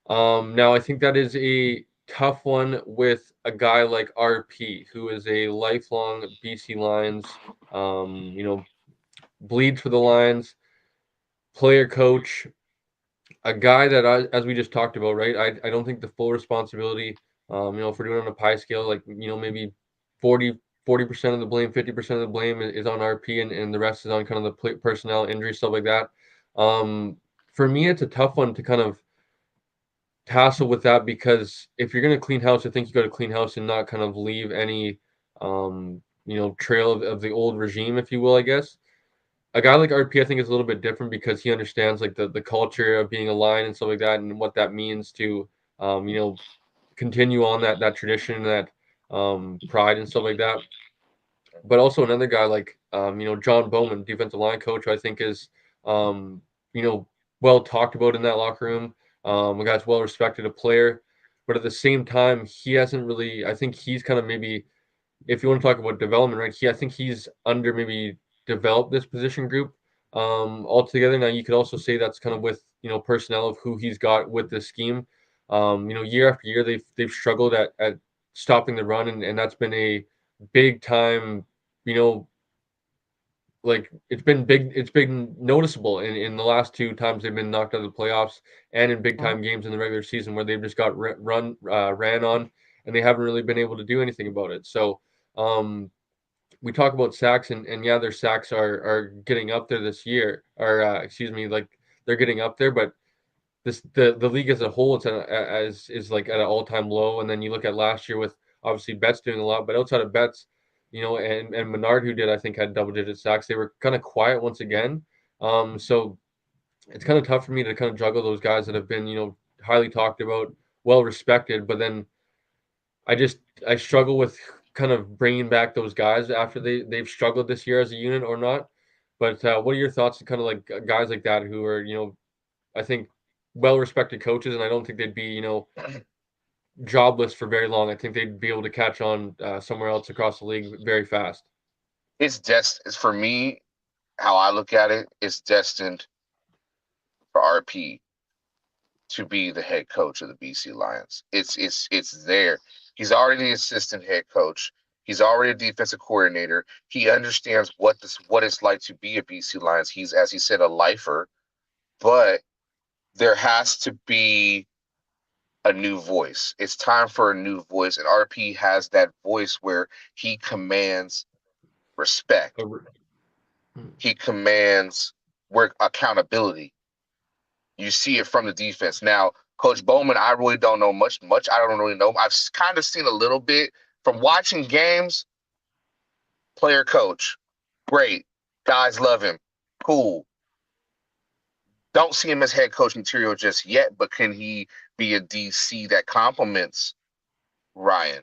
Now I think that is a tough one with a guy like RP, who is a lifelong BC Lions, you know, bleeds for the Lions, player coach, a guy that as we just talked about, right? I don't think the full responsibility, you know, if we're doing on a pie scale, like, you know, maybe 40% of the blame, 50% of the blame is on RP, and the rest is on kind of the personnel, injury, stuff like that. Um, for me, it's a tough one to kind of tassel with that, because if you're going to clean house, I think you got to clean house and not kind of leave any, you know, trail of the old regime, if you will, I guess. A guy like RP, I think, is a little bit different because he understands like the culture of being a Lion and stuff like that, and what that means to, you know, continue on that tradition, that pride and stuff like that. But also another guy like, you know, John Bowman, defensive line coach, who I think is, you know, well talked about in that locker room. A guy's well respected, a player, but at the same time, he hasn't really. I think he's kind of maybe, if you want to talk about development, right? I think he's under maybe developed this position group altogether. Now you could also say that's kind of with, you know, personnel of who he's got with this scheme. You know, year after year they've struggled at stopping the run, and that's been a big time, you know, like it's been noticeable in the last two times they've been knocked out of the playoffs, and in big Mhm. time games in the regular season where they've just got ran on, and they haven't really been able to do anything about it. So um we talk about sacks, and yeah, their sacks are getting up there this year, or excuse me, like they're getting up there, but the league as a whole, it's as is like at an all time low. And then you look at last year with obviously Betts doing a lot, but outside of Betts, you know, and Menard, who did, I think, had double digit sacks, they were kind of quiet once again. So it's kind of tough for me to kind of juggle those guys that have been, you know, highly talked about, well respected, but then I struggle with kind of bringing back those guys after they've struggled this year as a unit or not. But what are your thoughts on kind of like guys like that who are, you know, I think well respected coaches, and I don't think they'd be, you know, jobless for very long. I think they'd be able to catch on somewhere else across the league very fast. It's for me, how I look at it, it's destined for RP to be the head coach of the BC Lions. It's there. He's already the assistant head coach. He's already a defensive coordinator. He understands what it's like to be a BC Lions. He's, as he said, a lifer, but there has to be a new voice. It's time for a new voice, and RP has that voice where he commands respect. He commands work accountability. You see it from the defense. Now, Coach Bowman, I really don't know much. I don't really know. I've kind of seen a little bit from watching games. Player coach, great. Guys love him. Cool. Don't see him as head coach material just yet, but can he be a DC that complements Ryan?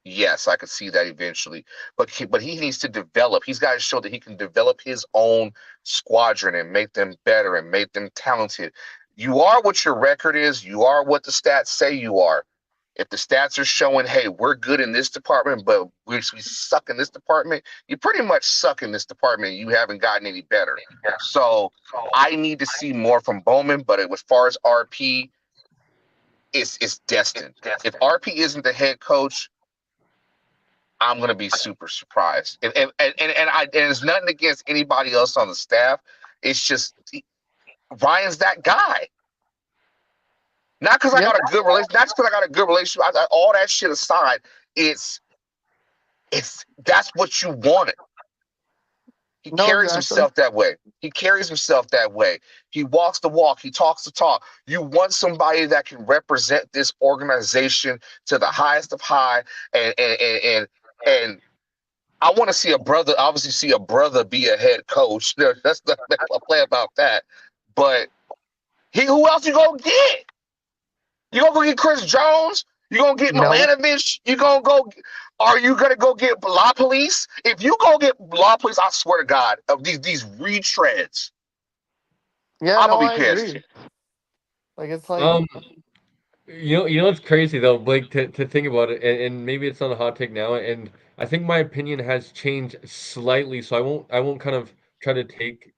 Yes, I could see that eventually, but he needs to develop. He's got to show that he can develop his own squadron and make them better and make them talented. You are what your record is. You are what the stats say you are. If the stats are showing, hey, we're good in this department, but we suck in this department, you pretty much suck in this department. You haven't gotten any better. So I need to see more from Bowman. But as far as RP, it's destined. If RP isn't the head coach, I'm gonna be super surprised. And it's nothing against anybody else on the staff. It's just Ryan's that guy. Not because I Yeah, got a good relation, not just because I got a good relationship. All that shit aside, it's that's what you wanted. He no, carries exactly. himself that way. He carries himself that way. He walks the walk. He talks the talk. You want somebody that can represent this organization to the highest of high, and I want to see a brother, obviously see a brother be a head coach. That's the play about that. But who else you gonna get? You gonna go get Chris Jones? You gonna get No. Milanovich? You gonna go? Are you gonna go get Law Police? If you go get Law Police, I swear to God, of these retreads, Yeah, I'm no, gonna be I pissed. agree. Like it's like Um, you know what's crazy though, Blake, to think about it, and maybe it's not a hot take now, and I think my opinion has changed slightly, so I won't kind of try to take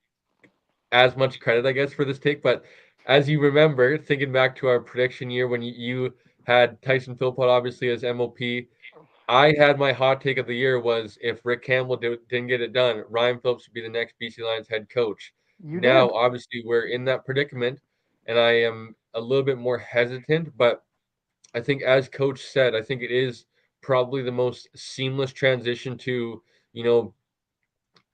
as much credit, I guess, for this take. But as you remember, thinking back to our prediction year when you had Tyson Philpott obviously as MOP, I had my hot take of the year was if Rick Campbell didn't get it done, Ryan Phillips would be the next BC Lions head coach. You Now, did. obviously, we're in that predicament, and I am a little bit more hesitant. But I think, as Coach said, I think it is probably the most seamless transition to, you know,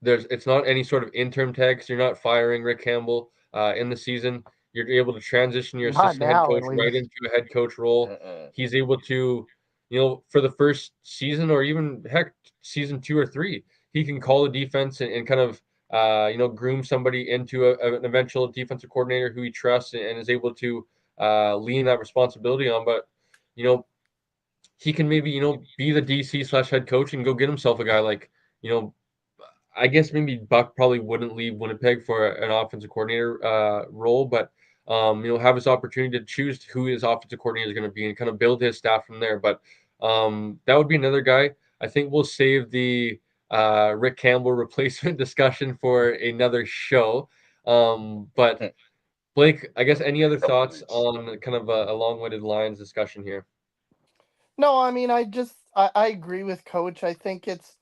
it's not any sort of interim tag. So you're not firing Rick Campbell in the season. You're able to transition your Not assistant head now, at coach right least. into a head coach role. He's able to, for the first season or even heck season 2 or 3, he can call the defense and kind of groom somebody into an eventual defensive coordinator who he trusts and is able to lean that responsibility on. But you know he can maybe be the DC / head coach and go get himself a guy like you know I guess maybe Buck probably wouldn't leave Winnipeg for an offensive coordinator role, but have his opportunity to choose who his offensive coordinator is going to be and kind of build his staff from there. But that would be another guy. I think we'll save the Rick Campbell replacement discussion for another show. But Blake, I guess any other Couple thoughts weeks. on kind of a long-winded Lions discussion here? No, I mean, I agree with Coach. I think it's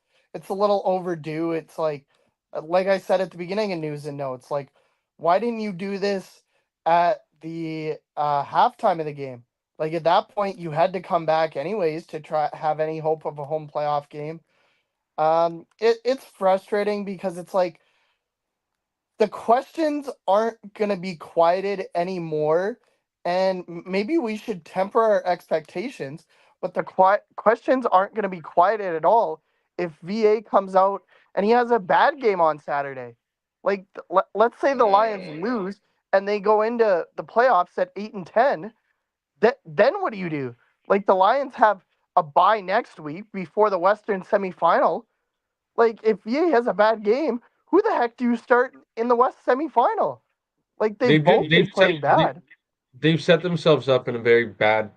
a little overdue. It's like I said at the beginning of news and notes, like, why didn't you do this at the halftime of the game? Like at that point, you had to come back anyways to try have any hope of a home playoff game. It's frustrating because it's like the questions aren't going to be quieted anymore, and maybe we should temper our expectations, but the questions aren't going to be quieted at all if VA comes out and he has a bad game on Saturday. Like let's say the Lions lose and they go into the playoffs at 8 and 10, then what do? Like the Lions have a bye next week before the Western semifinal. Like, if VA has a bad game, who the heck do you start in the West semifinal? Like, they've They've ju- both been they've set playing bad. they've set themselves up in a very bad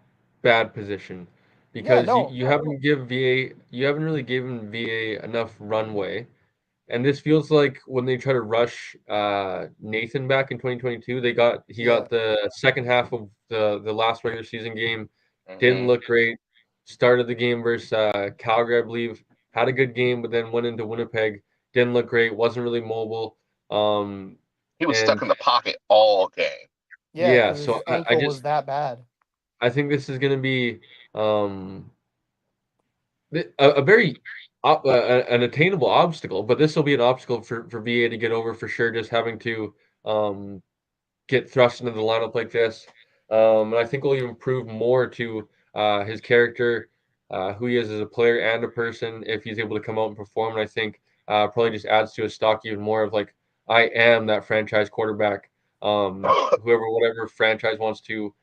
position Yeah, because no. you haven't really given VA enough runway. And this feels like when they try to rush Nathan back in 2022, he Yeah. got the second half of the last regular season game, didn't Mm-hmm. look great. Started the game versus Calgary, I believe, had a good game, but then went into Winnipeg, didn't look great, wasn't really mobile. Um, He was stuck and in the pocket all game. Yeah, yeah, because so his I ankle just was that bad. I think this is going to be um, a very an attainable obstacle, but this will be an obstacle for VA to get over for sure. Just having to um, get thrust into the lineup like this. And I think will even prove more to his character, who he is as a player and a person, if he's able to come out and perform. And I think probably just adds to his stock even more of like, I am that franchise quarterback. Whatever franchise wants to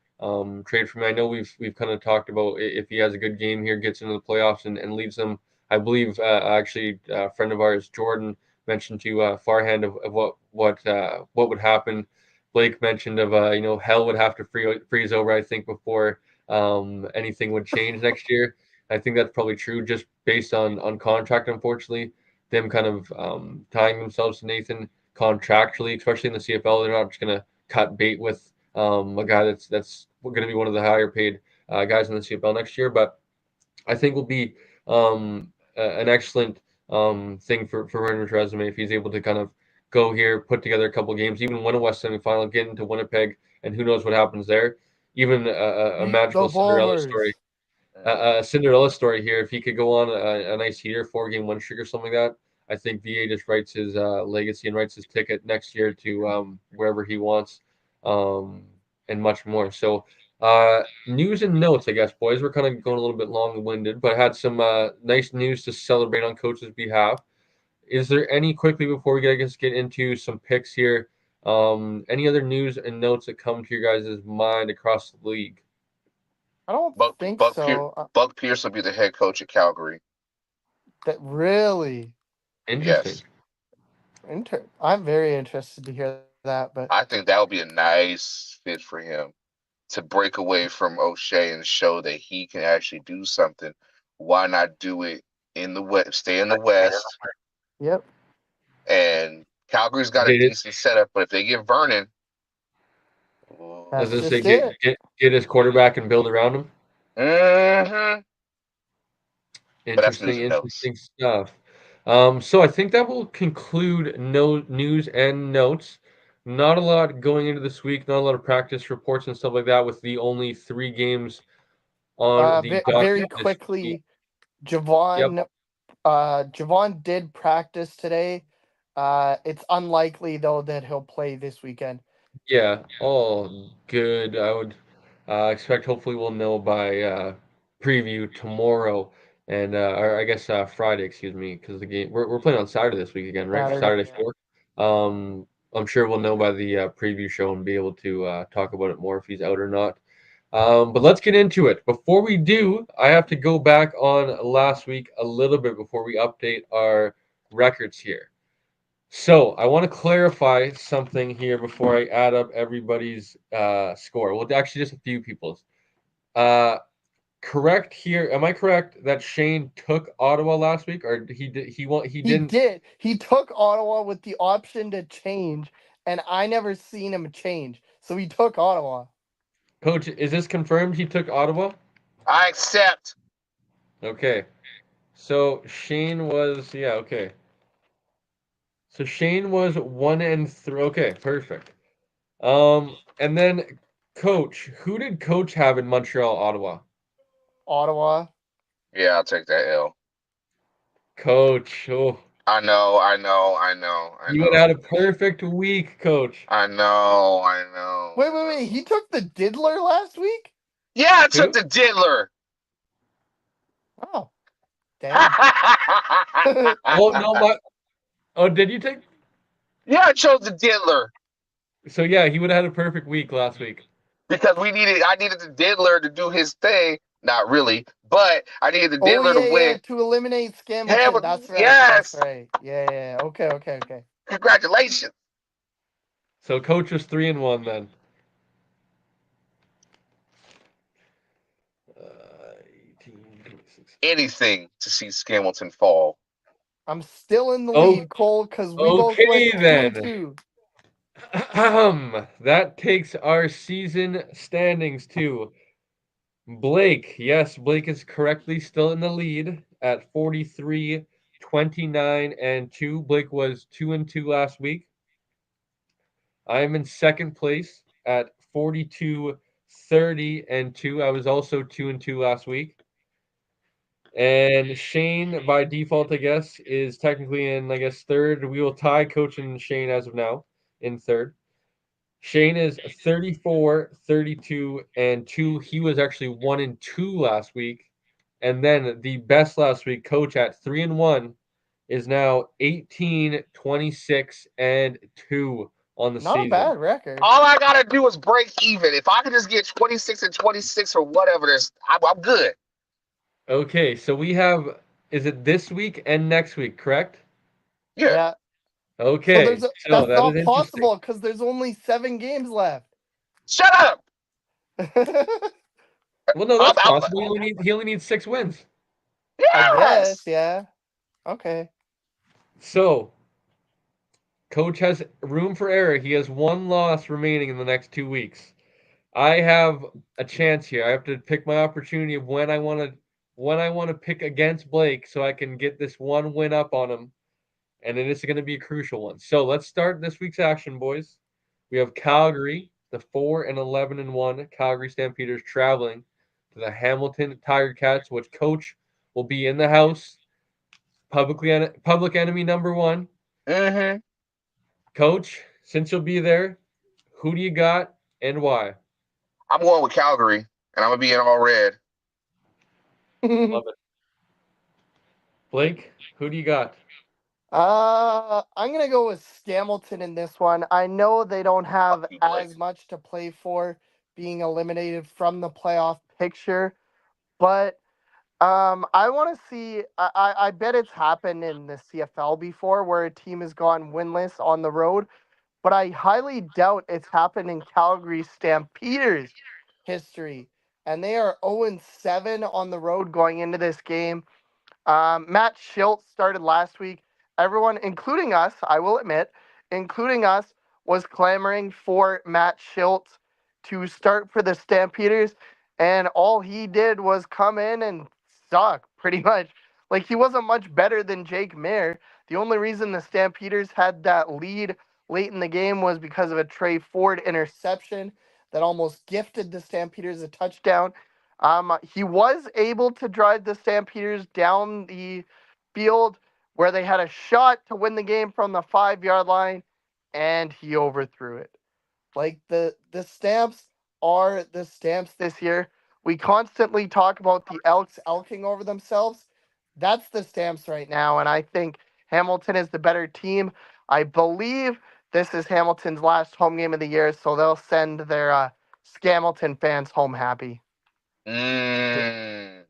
trade for me. I know we've kind of talked about if he has a good game here, gets into the playoffs and leads them. I believe actually a friend of ours, Jordan, mentioned to Farhand of what would happen. Blake mentioned of hell would have to freeze over, I think, before anything would change next year. I think that's probably true, just based on contract. Unfortunately, them kind of tying themselves to Nathan contractually, especially in the CFL, they're not just going to cut bait with a guy that's going to be one of the higher paid guys in the CFL next year. But I think will be an excellent thing for Werner's resume if he's able to kind of go here, put together a couple games, even win a West semifinal, get into Winnipeg, and who knows what happens there. Even a Beat the magical Cinderella story, Bombers. a Cinderella story here. If he could go on a nice heater, 4-game win streak or something like that, I think VA just writes his legacy and writes his ticket next year to wherever he wants, um, and much more. So, news and notes, I guess, boys. We're kind of going a little bit long-winded, but had some nice news to celebrate on Coach's behalf. Is there any quickly before we get into some picks here? Any other news and notes that come to your guys' mind across the league? I don't Buck think Buck Pier- so. Buck Pierce will be the head coach at Calgary. That really, Interesting. Yes, I'm very interested to hear that. But I think that would be a nice fit for him to break away from O'Shea and show that he can actually do something. Why not do it in the West? Stay in the West yep, and Calgary's got a They did. decent setup, but if they get Vernon, As That's I say, just it. get his quarterback and build around him. mm-hmm. But that's news Interesting, and notes. interesting stuff. So I think that will conclude no news and notes. Not a lot going into this week. Not a lot of practice reports and stuff like that. With the only 3 games on the Very docket this week. quickly, Yep. Javon did practice today. It's unlikely though that he'll play this weekend. Yeah. All good. I would expect. Hopefully, we'll know by preview tomorrow, and or I guess Friday. Excuse me, because the game we're playing on Saturday this week again, right? Saturday. Saturday 4. I'm sure we'll know by the preview show and be able to talk about it more if he's out or not. But let's get into it. Before we do, I have to go back on last week a little bit before we update our records here. So I want to clarify something here before I add up everybody's score. Well, actually, just a few people's. Uh, correct here. Am I correct that Shane took Ottawa last week, or he did? He He didn't. did. He took Ottawa with the option to change, and I never seen him change. So he took Ottawa. Coach, is this confirmed? He took Ottawa. I accept. Okay. So Shane was okay. So Shane was 1-3. Okay, perfect. And then Coach, who did Coach have in Montreal, Ottawa? Ottawa. Yeah, I'll take that L. Coach, oh, I know, I know, I know, I you would have know. had a perfect week, Coach. I know, I know. Wait. He took the Diddler last week? Yeah, I took Who? the Diddler. Oh, damn. Oh no, my. Oh, did you take? Yeah, I chose the Diddler So yeah, he would have had a perfect week last week. because I needed the Diddler to do his thing. Not really, but I needed the Oh Diddler to yeah. win. To eliminate Yeah, Scambleton. but That's right. That's yes, right. Yeah. Okay. congratulations. So Coach was 3-1 then. 18, 26. Anything to see Scamilton fall. I'm still in the Oh, lead, Cole, because we both okay went 2 and then. 2. That takes our season standings to Blake. Yes, Blake is correctly still in the lead at 43, 29, and 2. Blake was 2-2 last week. I am in second place at 42, 30, and 2. I was also 2-2 last week. And Shane, by default, I guess, is technically in, I guess, third. We will tie Coach and Shane as of now in third. Shane is 34, 32, and 2. He was actually 1-2 last week. And then the best last week, Coach at 3-1, is now 18, 26, and 2 on the Not a season. bad record. All I gotta do is break even. If I could just get 26 and 26 or whatever, I'm good. Okay, so we have, is it this week and next week, correct? Yeah. Yeah. So Okay, so that's that is not interesting. possible because there's only 7 games left. Shut up. Well, no, I'm, that's I'm, possible. He only needs 6 wins. I guess, yes. yeah. Okay. So Coach has room for error. He has 1 loss remaining in the next 2 weeks. I have a chance here. I have to pick my opportunity of when I want to pick against Blake so I can get this one win up on him, and it is going to be a crucial one. So let's start this week's action, boys. We have Calgary, the 4-11-1 Calgary Stampeders traveling to the Hamilton Tiger Cats, which Coach will be in the house. Public enemy number one. Mm-hmm. Coach, since you'll be there, who do you got and why? I'm going with Calgary, and I'm gonna be in all red. Love it. Blake, who do you got? I'm gonna go with Scamilton in this one. I know they don't Fuck have you, Blake. as much to play for, being eliminated from the playoff picture, but I want to see. I bet it's happened in the CFL before, where a team has gone winless on the road, but I highly doubt it's happened in Calgary Stampeders history, and they are 0-7 on the road going into this game. Matt Schiltz started last week. Everyone, including us, I will admit, including us, was clamoring for Matt Schiltz to start for the Stampeders, and all he did was come in and suck, pretty much. Like, he wasn't much better than Jake Mayer. The only reason the Stampeders had that lead late in the game was because of a Trey Ford interception that almost gifted the Stampeders a touchdown. He was able to drive the Stampeders down the field where they had a shot to win the game from the 5-yard line, and he overthrew it. Like, the Stamps are the Stamps this year. We constantly talk about the Elks elking over themselves. That's the Stamps right now, and I think Hamilton is the better team. I believe this is Hamilton's last home game of the year, so they'll send their Scamilton fans home happy. Mm.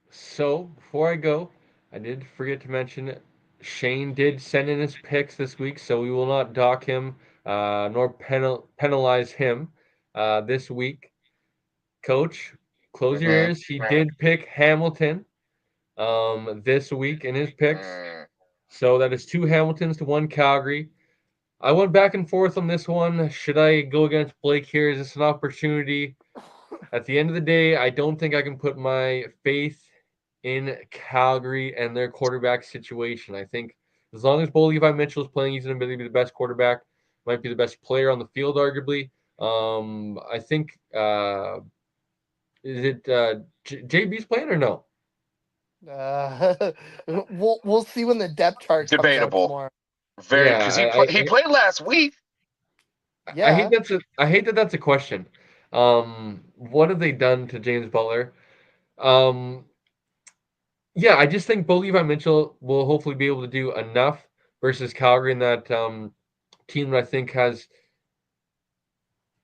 So before I go, I did forget to mention Shane did send in his picks this week, so we will not dock him nor penalize him this week. Coach, close your Mm-hmm. ears. He did pick Hamilton this week in his picks. Mm. So that is 2 Hamiltons to 1 Calgary. I went back and forth on this one. Should I go against Blake here? Is this an opportunity? At the end of the day, I don't think I can put my faith in Calgary and their quarterback situation. I think as long as Bo Levi Mitchell is playing, he's going to be the best quarterback, might be the best player on the field, arguably. I think is it JB's playing or no? Uh, we'll see when the depth chart comes out Debatable. tomorrow. Very, Yeah, because he played last week. I hate Yeah. I hate that that's a question. What have they done to James Butler? Um, yeah, I just think Bo Levi Mitchell will hopefully be able to do enough versus Calgary in that team that I think has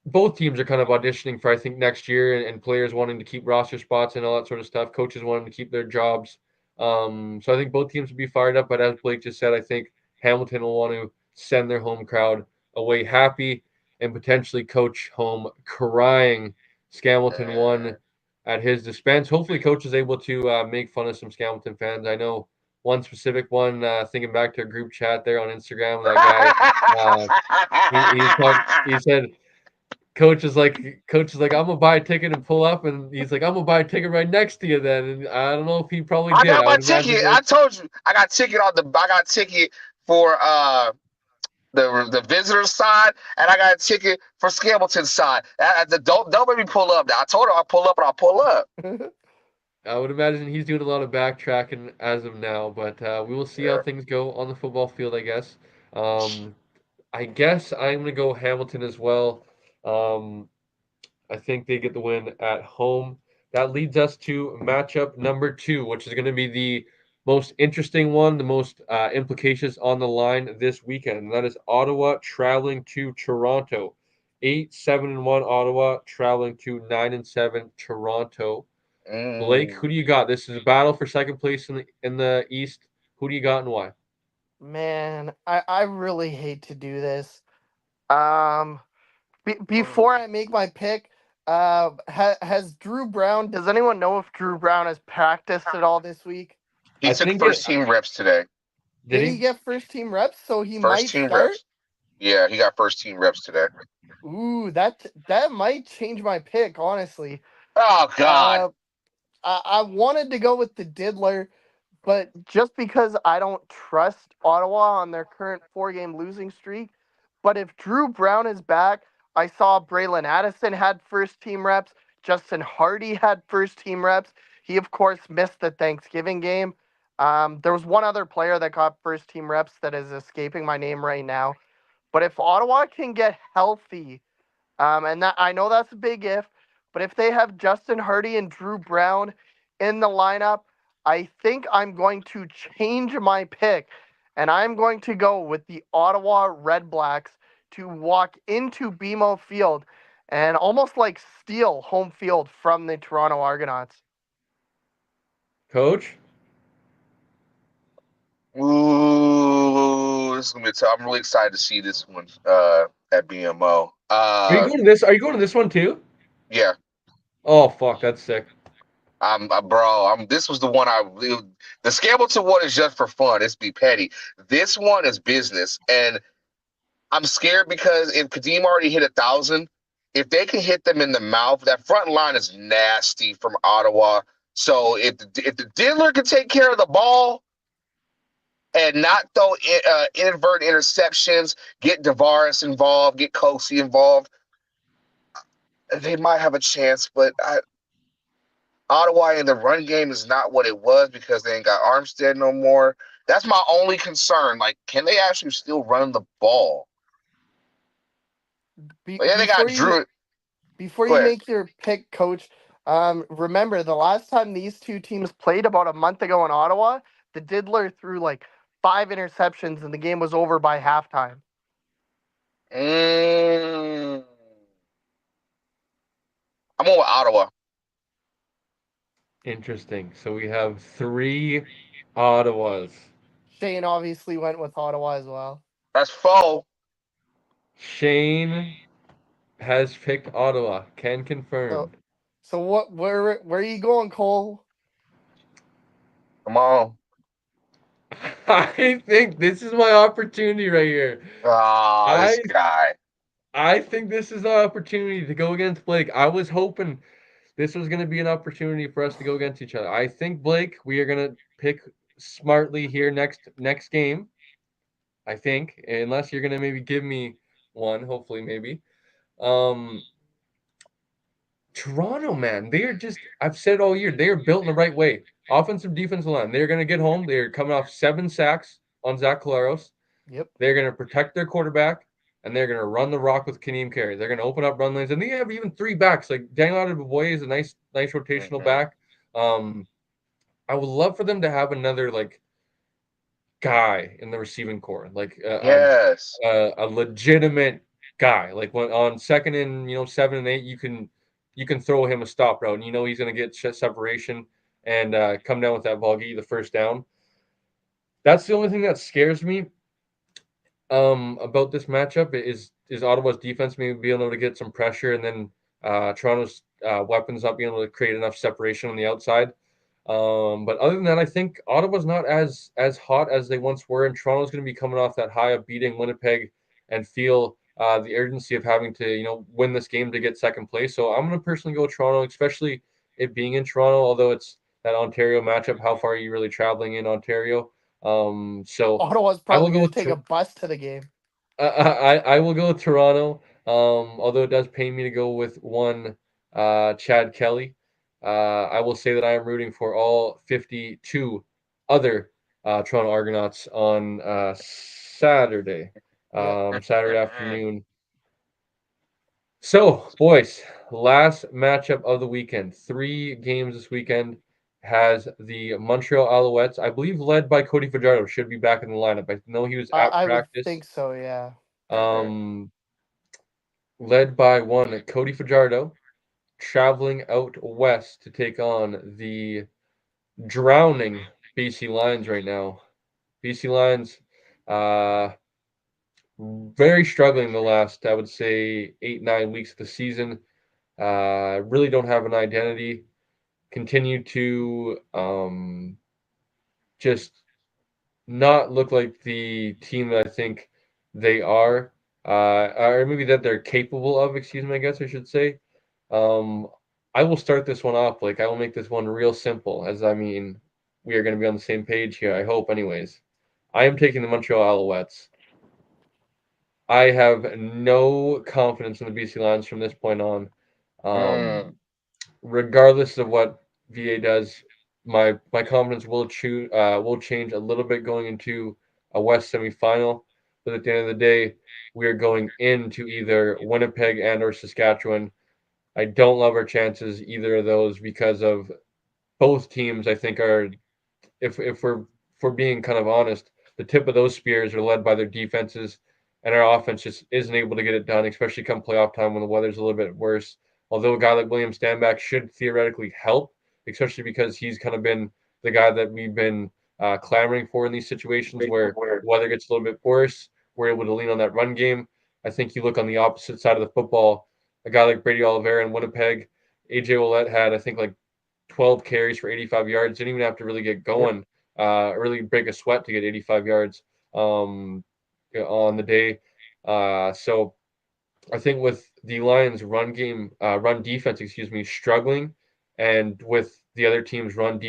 both teams are kind of auditioning for I think next year and players wanting to keep roster spots and all that sort of stuff. Coaches wanting to keep their jobs. So I think both teams will be fired up. But as Blake just said, I think Hamilton will want to send their home crowd away happy and potentially coach home crying. Scamilton won at his dispense. Hopefully, coach is able to make fun of some Scamilton fans. I know one specific one. Thinking back to a group chat there on Instagram, that guy. He said coach is like, I'm gonna buy a ticket and pull up, and he's like, I'm gonna buy a ticket right next to you then. And I don't know if he probably I did. got I my would imagine ticket. it. I told you I got ticket for the visitor side, and I got a ticket for Scamilton's side. Don't make me pull up now. I told her I'll pull up and I'll pull up. I would imagine he's doing a lot of backtracking as of now, but we will see how Yeah. things go on the football field, I guess. I guess I'm gonna go Hamilton as well. Um, I think they get the win at home. That leads us to matchup number 2, which is going to be the most interesting one, the most implications on the line this weekend. And that is Ottawa traveling to Toronto. 8-7-1 Ottawa traveling to 9-7 Toronto. Blake, who Mm. do you got? This is a battle for second place in the East. Who do you got and why? Man, I really hate to do this. Um, before I make my pick, has Drew Brown? Does anyone know if Drew Brown has practiced at all this week? He I took think it first team reps today. did Did he he? get first team reps? So he First might team start. reps. Yeah, he got first team reps today. Ooh, that might change my pick, honestly. Oh God. Uh, I wanted to go with the Diddler, but just because I don't trust Ottawa on their current 4-game losing streak, but if Drew Brown is back, I saw Braylon Addison had first team reps. Justin Hardy had first team reps. He, of course, missed the Thanksgiving game. There was one other player that got first team reps that is escaping my name right now. But if Ottawa can get healthy, and that I know that's a big if, but if they have Justin Hardy and Drew Brown in the lineup, I think I'm going to change my pick, and I'm going to go with the Ottawa Redblacks to walk into BMO Field and almost like steal home field from the Toronto Argonauts. Coach? Ooh, this is gonna be tough. I'm really excited to see this one at BMO. Are you going to this? Are you going to this one too? Yeah. Oh fuck, that's sick. This was the one the Scambleton one is just for fun. It's be petty. This one is business, and I'm scared because if Kadeem already hit 1,000, if they can hit them in the mouth, that front line is nasty from Ottawa. So if the Diddler can take care of the ball and not throw inadvertent interceptions, get Tavares involved, get Kosi involved, they might have a chance. But Ottawa in the run game is not what it was because they ain't got Armstead no more. That's my only concern. Like, can they actually still run the ball? But yeah, they got Before you Drew. before Go you ahead. make your pick, Coach, remember the last time these two teams played about a month ago in Ottawa, the Diddler threw like 5 interceptions and the game was over by halftime. Mm, I'm going with Ottawa. Interesting. So we have three Ottawas. Shane obviously went with Ottawa as well. That's four. Shane has picked Ottawa. Can So, confirmed. so where are you going, Cole? Come on. I think this is my opportunity right here. Ah, I this guy. I think this is our opportunity to go against Blake. I was hoping this was going to be an opportunity for us to go against each other. I think Blake, we are going to pick smartly here next game. I think, unless you're going to maybe give me one, hopefully maybe. Um, Toronto, man, they are just. I've said all year they are built in the right way. Offensive, defensive line. They're going to get home. They're coming off 7 sacks on Zach Collaros. Yep. They're going to protect their quarterback, and they're going to run the rock with Kaneem Carey. They're going to open up run lanes, and they have even three backs. Like Daniel Adebayo is a nice rotational Mm-hmm. back. Um, I would love for them to have another like guy in the receiving core, like Yes. a legitimate guy. Like when on second and 7 and 8, you can throw him a stop route, and he's going to get separation and come down with that ball, get you the first down. That's the only thing that scares me about this matchup is Ottawa's defense maybe being able to get some pressure, and then Toronto's weapons not being able to create enough separation on the outside. But other than that, I think Ottawa's not as hot as they once were, and Toronto's going to be coming off that high of beating Winnipeg and feel the urgency of having to win this game to get second place. So I'm going to personally go with Toronto, especially it being in Toronto. Although it's that Ontario matchup, how far are you really traveling in Ontario? So Ottawa's I will probably go going to with take a bus to the game. I will go with Toronto. Although it does pain me to go with one Chad Kelly. I will say that I am rooting for all 52 other Toronto Argonauts on Saturday, Yep. Saturday afternoon. So, boys, last matchup of the weekend. 3 games this weekend has the Montreal Alouettes, I believe, led by Cody Fajardo, should be back in the lineup. I know he was at I would practice. think so. Yeah. Um, led by one Cody Fajardo, traveling out west to take on the drowning BC Lions right now. BC Lions, uh, very struggling the last, I would say, 8-9 weeks of the season. Really don't have an identity. Continue to just not look like the team that I think they are, or maybe that they're capable of. Excuse me, I guess I should say. Um, I will start this one off. Like I will make this one real simple, as I mean, we are going to be on the same page here. I hope, anyways. I am taking the Montreal Alouettes. I have no confidence in the BC Lions from this point on. Mm. Um, Regardless of what VA does, my confidence will change a little bit going into a West semifinal. But at the end of the day, we are going into either Winnipeg and or Saskatchewan. I don't love our chances either of those because of both teams. I think are if we're being kind of honest, the tip of those spears are led by their defenses, and our offense just isn't able to get it done, especially come playoff time when the weather's a little bit worse. Although a guy like William Stanback should theoretically help, especially because he's kind of been the guy that we've been clamoring for in these situations where the weather gets a little bit worse. We're able to lean on that run game. I think you look on the opposite side of the football, a guy like Brady Oliveira in Winnipeg, AJ Ouellette had I think like 12 carries for 85 yards. Didn't even have to really get Yep. going, really break a sweat to get 85 yards on the day. So I think with the Lions' run defense, struggling, and with the other teams' run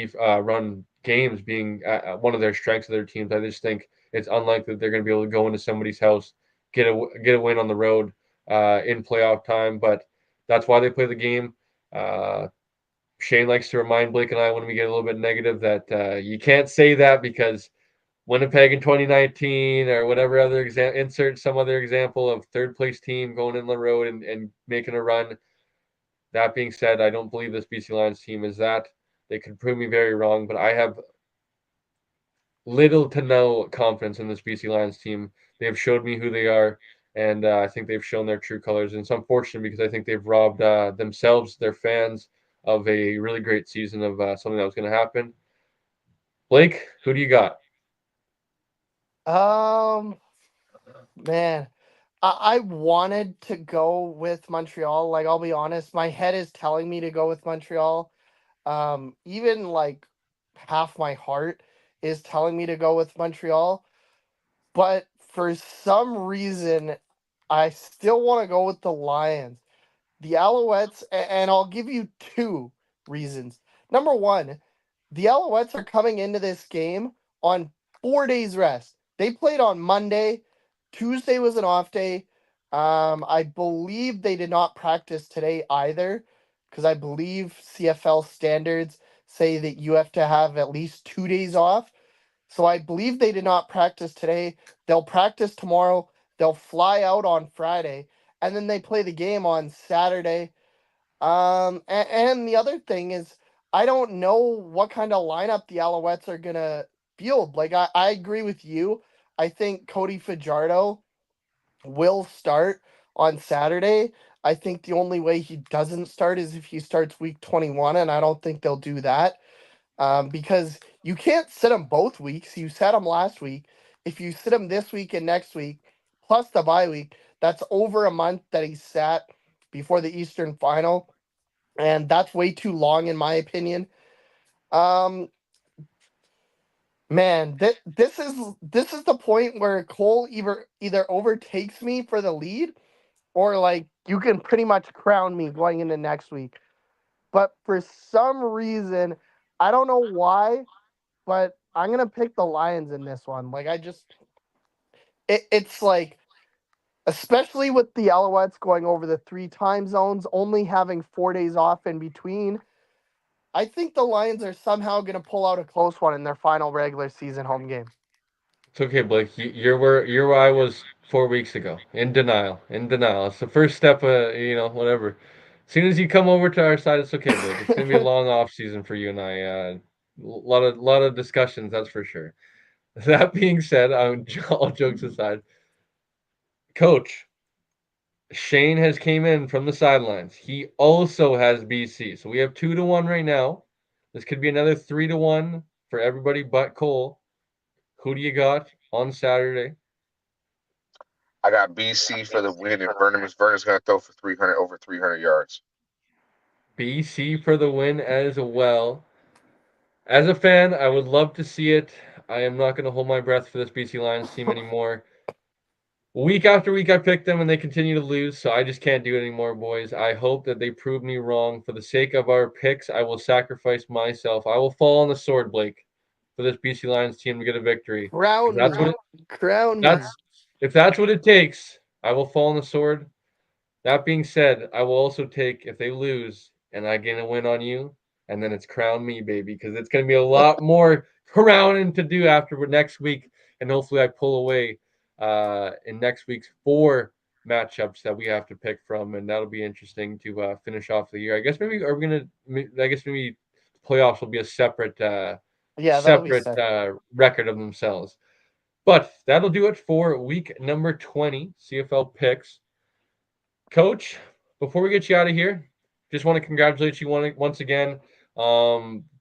games being one of their strengths of their teams, I just think it's unlikely that they're going to be able to go into somebody's house, get a win on the road in playoff time. But that's why they play the game. Uh, Shane likes to remind Blake and I when we get a little bit negative that you can't say that because Winnipeg in 2019 or whatever other insert some other example of third place team going in the road and making a run. That being said, I don't believe this BC Lions team is that. They could prove me very wrong, but I have little to no confidence in this BC Lions team. They have showed me who they are, and I think they've shown their true colors. And it's unfortunate because I think they've robbed themselves, their fans, of a really great season of something that was going to happen. Blake, who do you got? Um, man, I wanted to go with Montreal. Like, I'll be honest, my head is telling me to go with Montreal. Even like half my heart is telling me to go with Montreal. But for some reason, I still want to go with the Lions. The Alouettes, and I'll give you two reasons. Number one, the Alouettes are coming into this game on 4 days rest. They played on Monday. Tuesday was an off day. I believe they did not practice today either, because I believe CFL standards say that you have to have at least 2 days off. So I believe they did not practice today. They'll practice tomorrow. They'll fly out on Friday, and then they play the game on Saturday. And the other thing is, I don't know what kind of lineup the Alouettes are gonna field. Like, I agree with you. I think Cody Fajardo will start on Saturday. I think the only way he doesn't start is if he starts week 21, and I don't think they'll do that. Because you can't sit him both weeks. You sat him last week. If you sit him this week and next week, plus the bye week, that's over a month that he sat before the Eastern final, and that's way too long in my opinion. Um, man, this is the point where Cole either overtakes me for the lead, or like you can pretty much crown me going into next week. But for some reason, I don't know why, but I'm gonna pick the Lions in this one. Like, it's like, especially with the Alouettes going over the three time zones, only having 4 days off in between. I think the Lions are somehow gonna pull out a close one in their final regular season home game. It's okay, Blake. You're where I was 4 weeks ago. In denial. In denial. It's the first step. Whatever. As soon as you come over to our side, it's okay, Blake. It's gonna be a long off season for you and I. Lot of discussions, that's for sure. That being said, all jokes aside, Coach Shane has came in from the sidelines. He also has BC, so we have 2-1 right now. This could be another 3-1 for everybody but Cole. Who do you got on Saturday? I got BC for the win, and Vernon's going to throw for 300 over 300 yards. BC for the win as well. As a fan, I would love to see it. I am not going to hold my breath for this BC Lions team anymore. Week after week, I pick them and they continue to lose, so I just can't do it anymore, boys. I hope that they prove me wrong. For the sake of our picks, I will sacrifice myself. I will fall on the sword, Blake, for this BC Lions team to get a victory. If Crown that's what me, it, crown me. that's if that's what it takes, I will fall on the sword. That being said, I will also take if they lose and I get a win on you, and then it's crown me, baby, because it's going to be a lot more crowning to do after next week, and hopefully I pull away in next week's 4 matchups that we have to pick from, and that'll be interesting to finish off the year. I guess maybe are we gonna? I guess maybe playoffs will be a separate Yeah, that'll be sick. record of themselves. But that'll do it for week number 20 CFL picks. Coach, before we get you out of here, just want to congratulate you once again.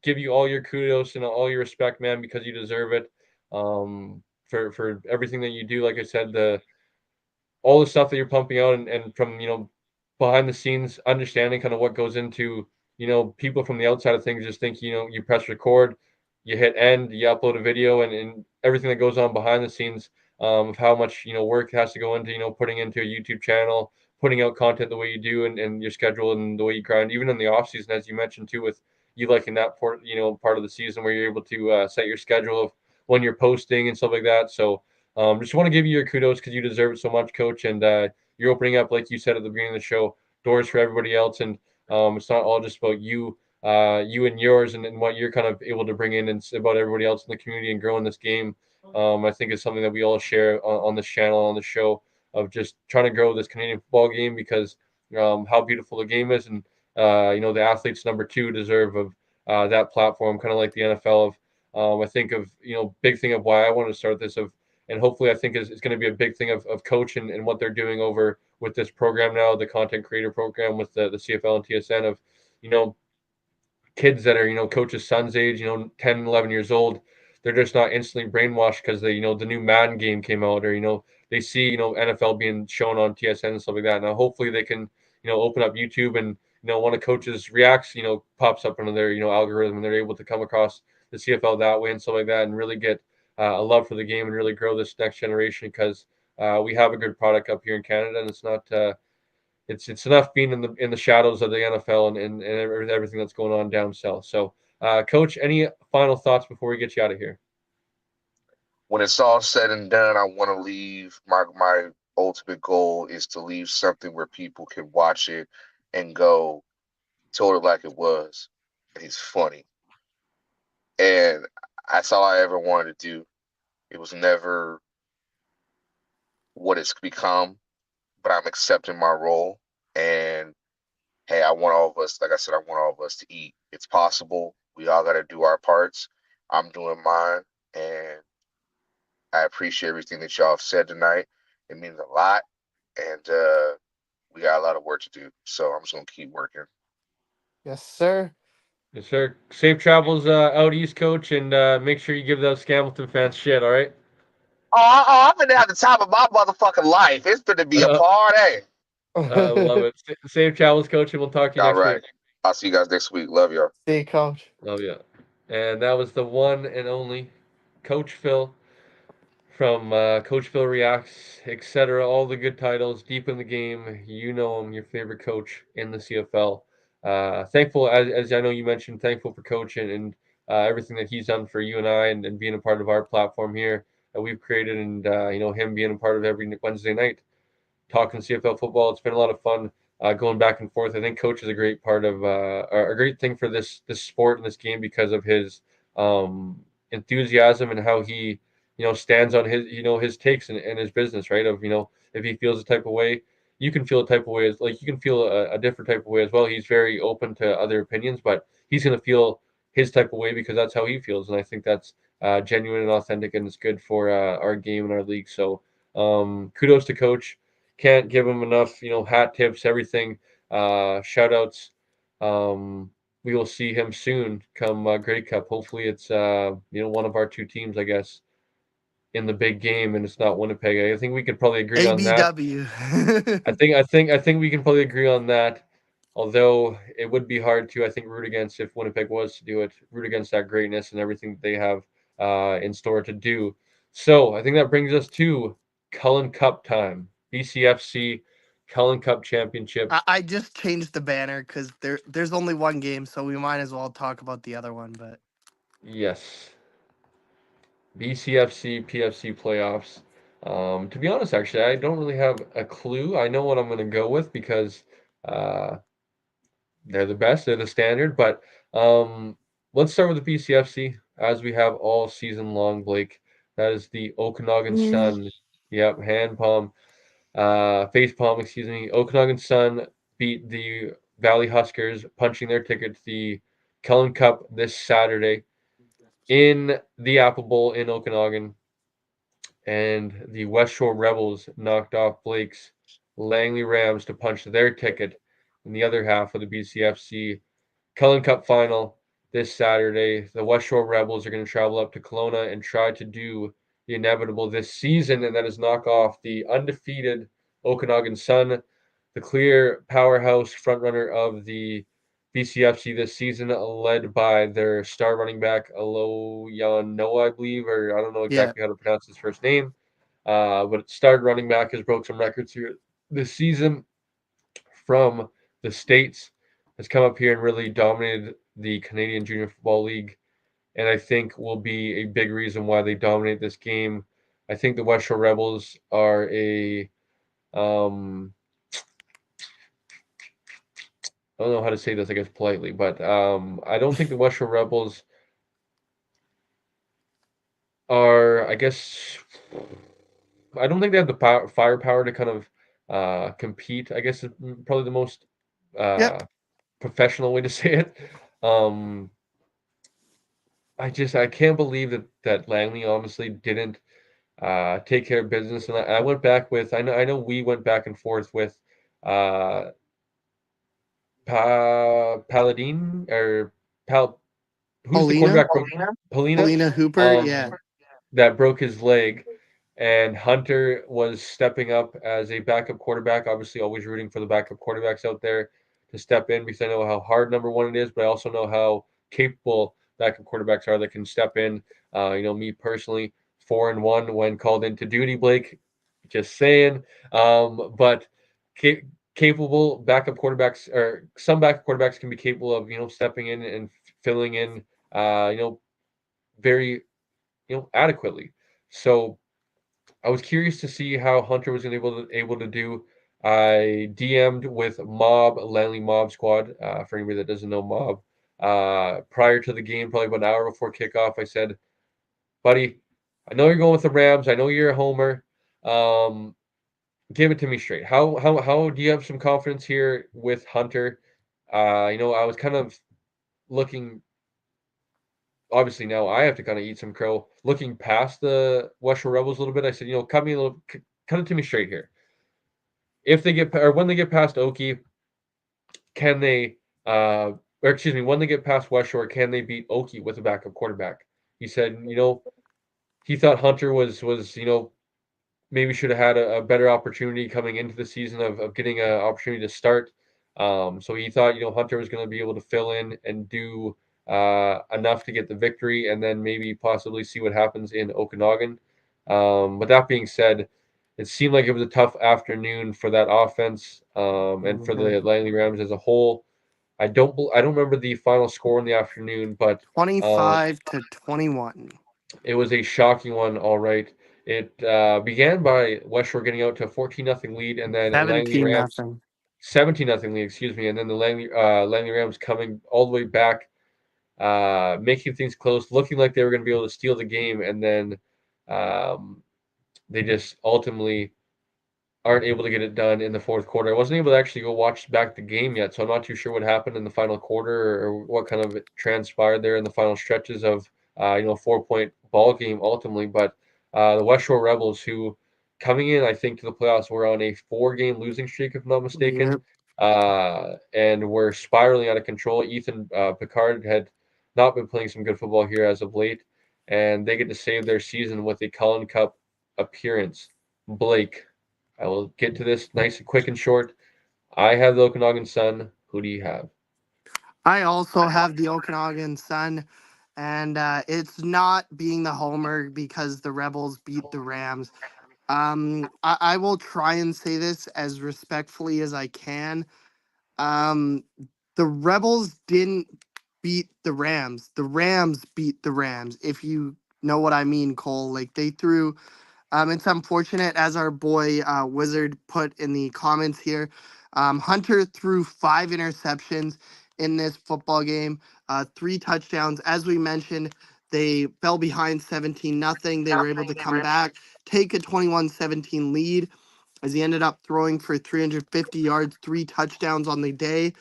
Give you all your kudos and all your respect, man, because you deserve it. For everything that you do, like I said, the all the stuff that you're pumping out and from behind the scenes, understanding kind of what goes into people from the outside of things just think you press record, you hit end, you upload a video, and everything that goes on behind the scenes. of how much work has to go into putting into a YouTube channel, putting out content the way you do, and your schedule and the way you grind, even in the off season, as you mentioned too, with you liking that part of the season where you're able to set your schedule of when you're posting and stuff like that. So just want to give you your kudos because you deserve it so much, Coach, and you're opening up, like you said at the beginning of the show, doors for everybody else, and it's not all just about you and yours and what you're kind of able to bring in, and it's about everybody else in the community and growing this game. I think it's something that we all share on this channel, on the show, of just trying to grow this Canadian football game because how beautiful the game is, and the athletes number two deserve of that platform, kind of like the NFL. Of I think of big thing of why I wanted to start this of, and hopefully I think is going to be a big thing of coach and what they're doing over with this program now, the content creator program with the CFL and TSN of you know kids that are coaches' sons age, 10, 11 years old. They're just not instantly brainwashed because they the new Madden game came out, or they see NFL being shown on TSN and stuff like that. Now hopefully they can open up YouTube, and one of coaches reacts pops up into their algorithm, and they're able to come across the CFL that way and stuff like that, and really get a love for the game and really grow this next generation because we have a good product up here in Canada, and it's not it's enough being in the shadows of the NFL and everything that's going on down south. So, Coach, any final thoughts before we get you out of here? When it's all said and done, I want to leave my ultimate goal is to leave something where people can watch it and go, told it like it was, and he's funny. And that's all I ever wanted to do. It was never what it's become, but I'm accepting my role. And hey, I want all of us, like I said, I want all of us to eat. It's possible. We all got to do our parts. I'm doing mine. And I appreciate everything that y'all have said tonight. It means a lot. And we got a lot of work to do. So I'm just going to keep working. Yes, sir. Yes, sir. Safe travels out east, Coach, and make sure you give those Scamilton fans shit. All right. I've been at the top of my motherfucking life. It's going to be a Uh, party. I love it. Safe travels, Coach, and we'll talk to you All next right. week. I'll see you guys next week. Love y'all. See you, coach. Love you. And that was the one and only Coach Phil from Coach Phil Reacts, etc. All the good titles, deep in the game. You know him, your favorite coach in the CFL. Thankful, as I know you mentioned, thankful for Coach and everything that he's done for you and I, and being a part of our platform here that we've created, and him being a part of every Wednesday night talking CFL football. It's been a lot of fun going back and forth. I think Coach is a great part of a great thing for this sport and this game because of his enthusiasm and how he stands on his his takes and his business, right? Of if he feels a type of way, you can feel a type of way as like you can feel a different type of way as well. He's very open to other opinions, but he's going to feel his type of way because that's how he feels, and I think that's genuine and authentic, and it's good for our game and our league. So kudos to Coach. Can't give him enough, hat tips, everything, shout outs. We will see him soon come Grey Cup. Hopefully it's one of our two teams, I guess, in the big game, and it's not Winnipeg. I think we could probably agree on that. ABW. I think we can probably agree on that. Although it would be hard to, I think, root against if Winnipeg was to do it, root against that greatness and everything that they have in store to do. So I think that brings us to Cullen Cup time. BCFC Cullen Cup Championship. I just changed the banner because there's only one game, so we might as well talk about the other one. But Yes, BCFC PFC playoffs. To be honest, actually, I don't really have a clue. I know what I'm going to go with because uh, they're the best. They're the standard. But let's start with the BCFC as we have all season long, Blake. That is the Okanagan Sun. Yep, hand palm, face palm, excuse me. Okanagan Sun beat the Valley Huskers, punching their ticket to the Cullen Cup this Saturday in the Apple Bowl in Okanagan. And the West Shore Rebels knocked off Blake's Langley Rams to punch their ticket in the other half of the BCFC Cullen Cup final this Saturday. The West Shore Rebels are going to travel up to Kelowna and try to do the inevitable this season, and that is knock off the undefeated Okanagan Sun, the clear powerhouse frontrunner of the BCFC this season, led by their star running back Aloyan Noah, I believe, or I don't know yeah, exactly how to pronounce his first name. but started running back, has broke some records here this season from the States, has come up here and really dominated the Canadian Junior Football League, and I think will be a big reason why they dominate this game. I think the West Shore Rebels are a um, I don't know how to say this, I guess politely, but I don't think the West Shore Rebels are, I guess, I don't think they have the firepower to kind of compete. I guess is probably the most Yep. uh, professional way to say it. Um, I can't believe that Langley honestly didn't take care of business. And I went back with I know we went back and forth with uh, Paladin or Pal who's the Paulina. quarterback? Polina. Paulina Hooper. Um, Yeah. that broke his leg, and Hunter was stepping up as a backup quarterback. Obviously, always rooting for the backup quarterbacks out there to step in because I know how hard number one it is, but I also know how capable backup quarterbacks are that can step in. Me personally, 4-1 when called into duty. Blake, just saying. But ca- capable backup quarterbacks or some backup quarterbacks can be capable of stepping in and filling in. Very adequately. So I was curious to see how Hunter was gonna able to do. I DM'd with Mob Langley Mob Squad. For anybody that doesn't know Mob, prior to the game, probably about an hour before kickoff, I said, "Buddy, I know you're going with the Rams. I know you're a homer. Um, give it to me straight. How do you have some confidence here with Hunter? I was kind of looking obviously now I have to kind of eat some crow. Looking past the West Shore Rebels a little bit, I said, cut it to me straight here. If they get or when they get past Okie, can they? Or excuse me, when they get past West Shore, can they beat Okie with a backup quarterback? He said, he thought Hunter was maybe should have had a better opportunity coming into the season of getting an opportunity to start. So he thought, Hunter was going to be able to fill in and do enough to get the victory and then maybe possibly see what happens in Okanagan. But that being said, it seemed like it was a tough afternoon for that offense and for Mhm. the Langley Rams as a whole. I don't remember the final score in the afternoon, but um, 25-21. it was a shocking one, all right. It began by West Shore getting out to 14-0 lead, and then Langley 17 Rams nothing. 17-0 lead, excuse me, and then the Langley Rams coming all the way back, making things close, looking like they were going to be able to steal the game, and then um, they just ultimately aren't able to get it done in the fourth quarter. I wasn't able to actually go watch back the game yet, so I'm not too sure what happened in the final quarter or what kind of transpired there in the final stretches of 4-point ball game ultimately. But the West Shore Rebels, who coming in, I think to the playoffs, were on a 4-game losing streak, if I'm not mistaken, Yep. and were spiraling out of control. Ethan Picard had not been playing some good football here as of late, and they get to save their season with a Cullen Cup appearance. Blake, I will get to this nice and quick and short. I have the Okanagan Sun. Who do you have? I also have the Okanagan Sun, and it's not being the homer because the Rebels beat the Rams. I will try and say this as respectfully as I can. Um, the Rebels didn't beat the Rams. The Rams beat the Rams. If you know what I mean, Cole. Like they threw. It's unfortunate, as our boy Wizard put in the comments here. Hunter threw 5 interceptions in this football game, 3 touchdowns. As we mentioned, they fell behind 17-0. They were able to come back, take a 21-17 lead, as he ended up throwing for 350 yards, 3 touchdowns on the day.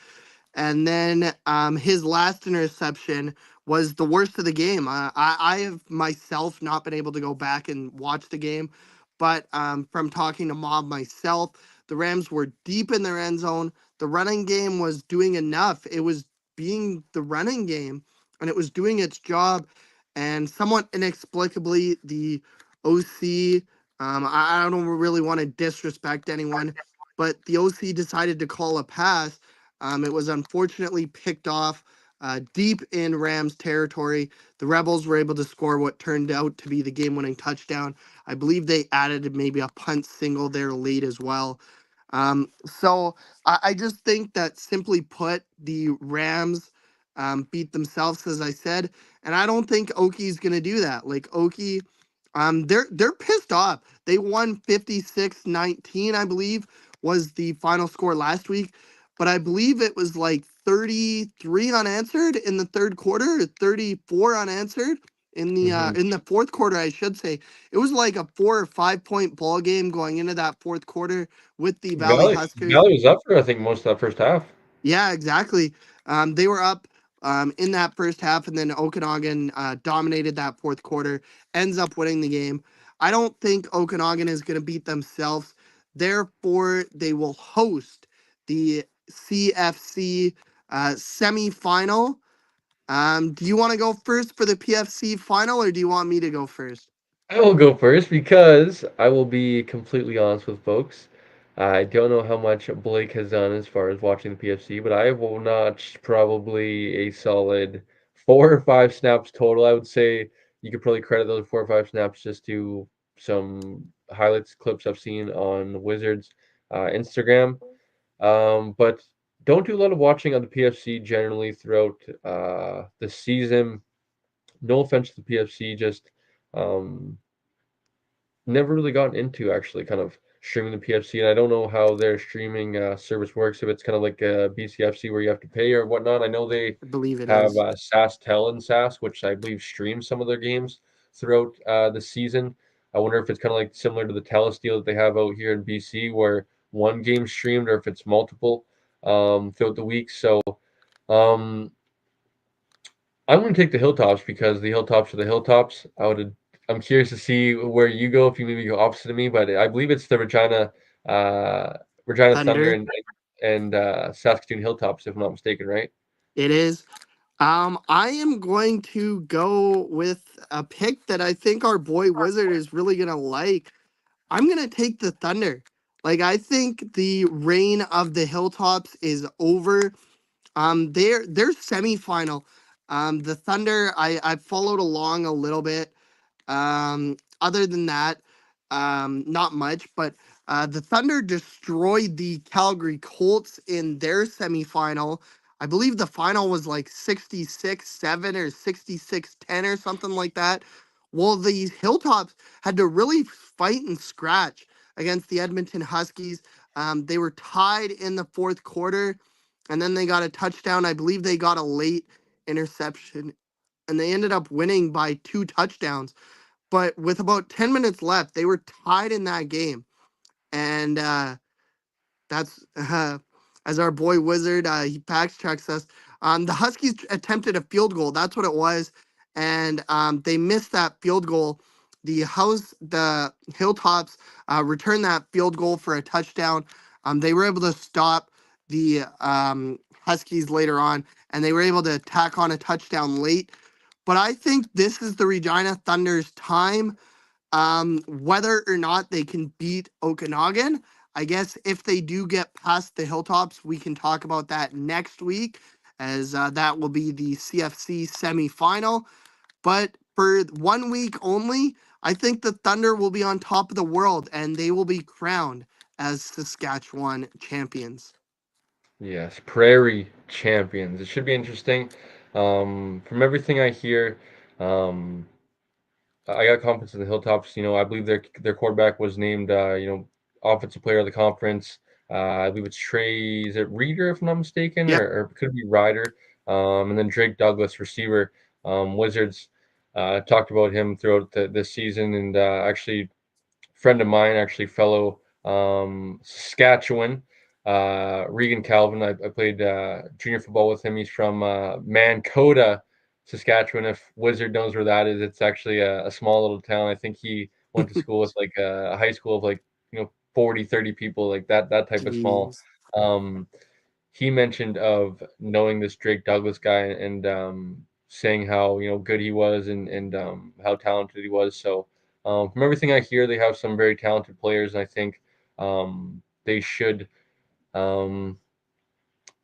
And then his last interception was the worst of the game. I have myself not been able to go back and watch the game, but from talking to Mob myself, the Rams were deep in their end zone. The running game was doing enough. It was being the running game, and it was doing its job. And somewhat inexplicably, the OC, I don't really want to disrespect anyone, but the OC decided to call a pass. It was unfortunately picked off deep in Rams territory. The Rebels were able to score what turned out to be the game-winning touchdown. I believe they added maybe a punt single there late as well. So I just think that simply put, the Rams beat themselves, as I said, and I don't think Oki's gonna do that. Like Oki, they're pissed off. They won 56-19, I believe, was the final score last week, but I believe it was like 33 unanswered in the third quarter, or 34 unanswered Hmm. in the fourth quarter, I should say. It was like a 4 or 5 point ball game going into that fourth quarter with the Valley Huskers. Valley was up for I think most of that first half. Yeah, exactly. They were up in that first half, and then Okanagan dominated that fourth quarter, ends up winning the game. I don't think Okanagan is going to beat themselves. Therefore, they will host the CFC semifinal. Do you want to go first for the PFC final, or do you want me to go first? I will go first because I will be completely honest with folks. I don't know how much Blake has done as far as watching the PFC, but I will watch probably a solid 4 or 5 snaps total. I would say you could probably credit those 4 or 5 snaps just to some highlights clips I've seen on Wizards Instagram. But don't do a lot of watching on the PFC generally throughout the season. No offense to the PFC, just um, never really gotten into actually kind of streaming the PFC, and I don't know how their streaming service works. If it's kind of like BCFC where you have to pay or whatnot. I know they I believe it have is. SAS Tel and SAS, which I believe streams some of their games throughout the season. I wonder if it's kind of like similar to the Telus deal that they have out here in BC, where one game streamed, or if it's multiple throughout the week. So um, I'm going to take the Hilltops because the Hilltops are the Hilltops. I'm curious to see where you go if you maybe go opposite of me, but I believe it's the Regina Thunder Thunder. and Saskatoon Hilltops, if I'm not mistaken, right? It is. I am going to go with a pick that I think our boy Wizard is really gonna like. I'm gonna take the Thunder. Like I think the reign of the Hilltops is over. Their semifinal. The Thunder. I followed along a little bit. Other than that, not much. But the Thunder destroyed the Calgary Colts in their semifinal. I believe the final was like 66-7 or 66-10 or something like that. Well, these Hilltops had to really fight and scratch against the Edmonton Huskies. They were tied in the fourth quarter, and then they got a touchdown. I believe they got a late interception, and they ended up winning by 2 touchdowns. But with about 10 minutes left, they were tied in that game. And that's as our boy Wizard, he fact checks us. The Huskies attempted a field goal. That's what it was. And they missed that field goal. The Hilltops returned that field goal for a touchdown. They were able to stop the Huskies later on, and they were able to tack on a touchdown late. But I think this is the Regina Thunder's time. Whether or not they can beat Okanagan, I guess if they do get past the Hilltops, we can talk about that next week, as that will be the CFC semifinal. But for 1 week only, I think the Thunder will be on top of the world and they will be crowned as Saskatchewan champions. Yes, Prairie Champions. It should be interesting. From everything I hear, um, I got confidence in the Hilltops. I believe their quarterback was named offensive player of the conference. I believe it's Trey. Is it Reader, if I'm not mistaken, or, Yep. or it could be Ryder. And then Drake Douglas, receiver. Wizards talked about him throughout this season, and actually friend of mine, actually fellow Saskatchewan, Regan Calvin. I played junior football with him. He's from Mancota, Saskatchewan. If Wizard knows where that is, it's actually a small little town. I think he went to school with like a high school of like 40, 30 people, like that type of small. Jeez. Um, he mentioned of knowing this Drake Douglas guy and saying how good he was and how talented he was. So from everything I hear, they have some very talented players, and I think they should um,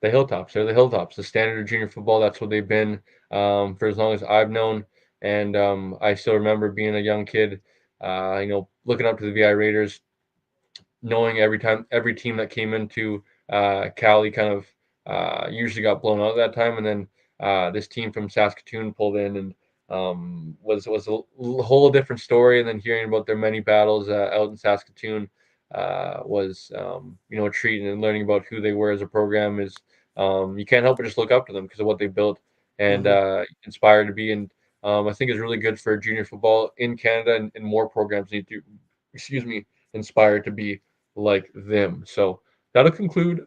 the Hilltops. They're the Hilltops, the standard of junior football. That's what they've been for as long as I've known. And I still remember being a young kid, looking up to the VI Raiders, knowing every team that came into Cali kind of usually got blown out at that time, and then this team from Saskatoon pulled in and was a whole different story. And then hearing about their many battles out in Saskatoon was a treat, and learning about who they were as a program is you can't help but just look up to them because of what they built and Mhm. inspired to be. And I think is really good for junior football in Canada, and more programs need to, excuse me, inspire to be like them. So that'll conclude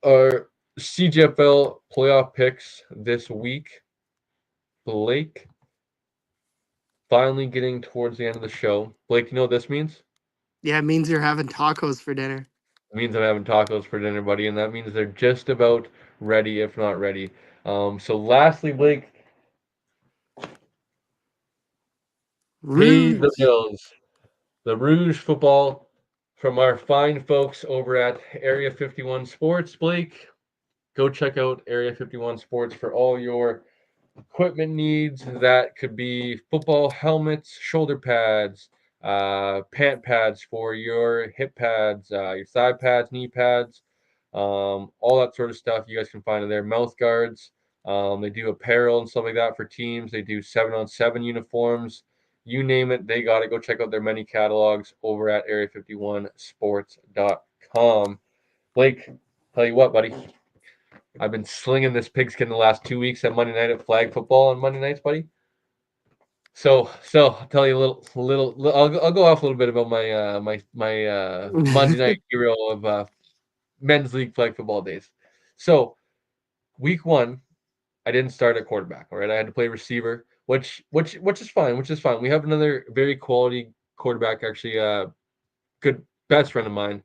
our CGFL playoff picks this week. Blake, finally getting towards the end of the show. Blake, you know what this means? Yeah, it means you're having tacos for dinner. It means I'm having tacos for dinner, buddy, and that means they're just about ready, if not ready. So lastly, Blake, pay the Rouge. bills. The Rouge football from our fine folks over at Area 51 Sports. Blake, go check out Area 51 Sports for all your equipment needs. That could be football helmets, shoulder pads, pant pads for your hip pads, your thigh pads, knee pads, all that sort of stuff. You guys can find it there. Mouth guards. They do apparel and stuff like that for teams. They do 7-on-7 uniforms. You name it, they got it. Go check out their many catalogs over at area51sports.com. Blake, tell you what, buddy. I've been slinging this pigskin the last 2 weeks at Monday night at flag football on Monday nights, buddy. So I'll tell you a little. I'll go off a little bit about my Monday night hero of men's league flag football days. So week one, I didn't start at quarterback. All right, I had to play receiver, which is fine. Which is fine. We have another very quality quarterback, actually, good best friend of mine.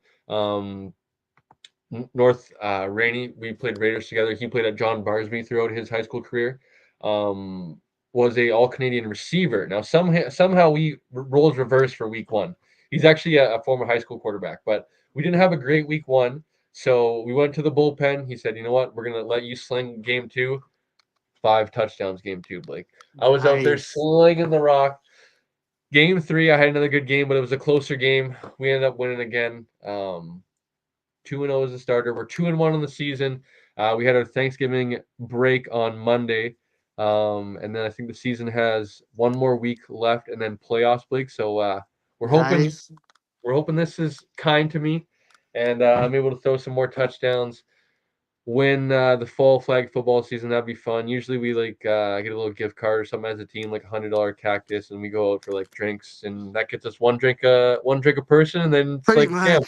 North Rainey. We played Raiders together. He played at John Barsby throughout his high school career. Um, was a All Canadian receiver. Now somehow we roles reversed for week one. He's actually a former high school quarterback, but we didn't have a great week one. So we went to the bullpen. He said, "You know what? We're gonna let you sling game two. 5 touchdowns game two, Blake." I was out there Nice. slinging the rock. Game three, I had another good game, but it was a closer game. We ended up winning again. 2-0 as a starter. We're 2-1 on the season. We had our Thanksgiving break on Monday. And then I think the season has one more week left and then playoffs, Blake. So we're hoping Nice. we're hoping this is kind to me, and I'm able to throw some more touchdowns. Win the fall flag football season, that'd be fun. Usually we get a little gift card or something as a team, like $100 cactus, and we go out for like drinks, and that gets us one drink a person, and then it's Pretty like a much.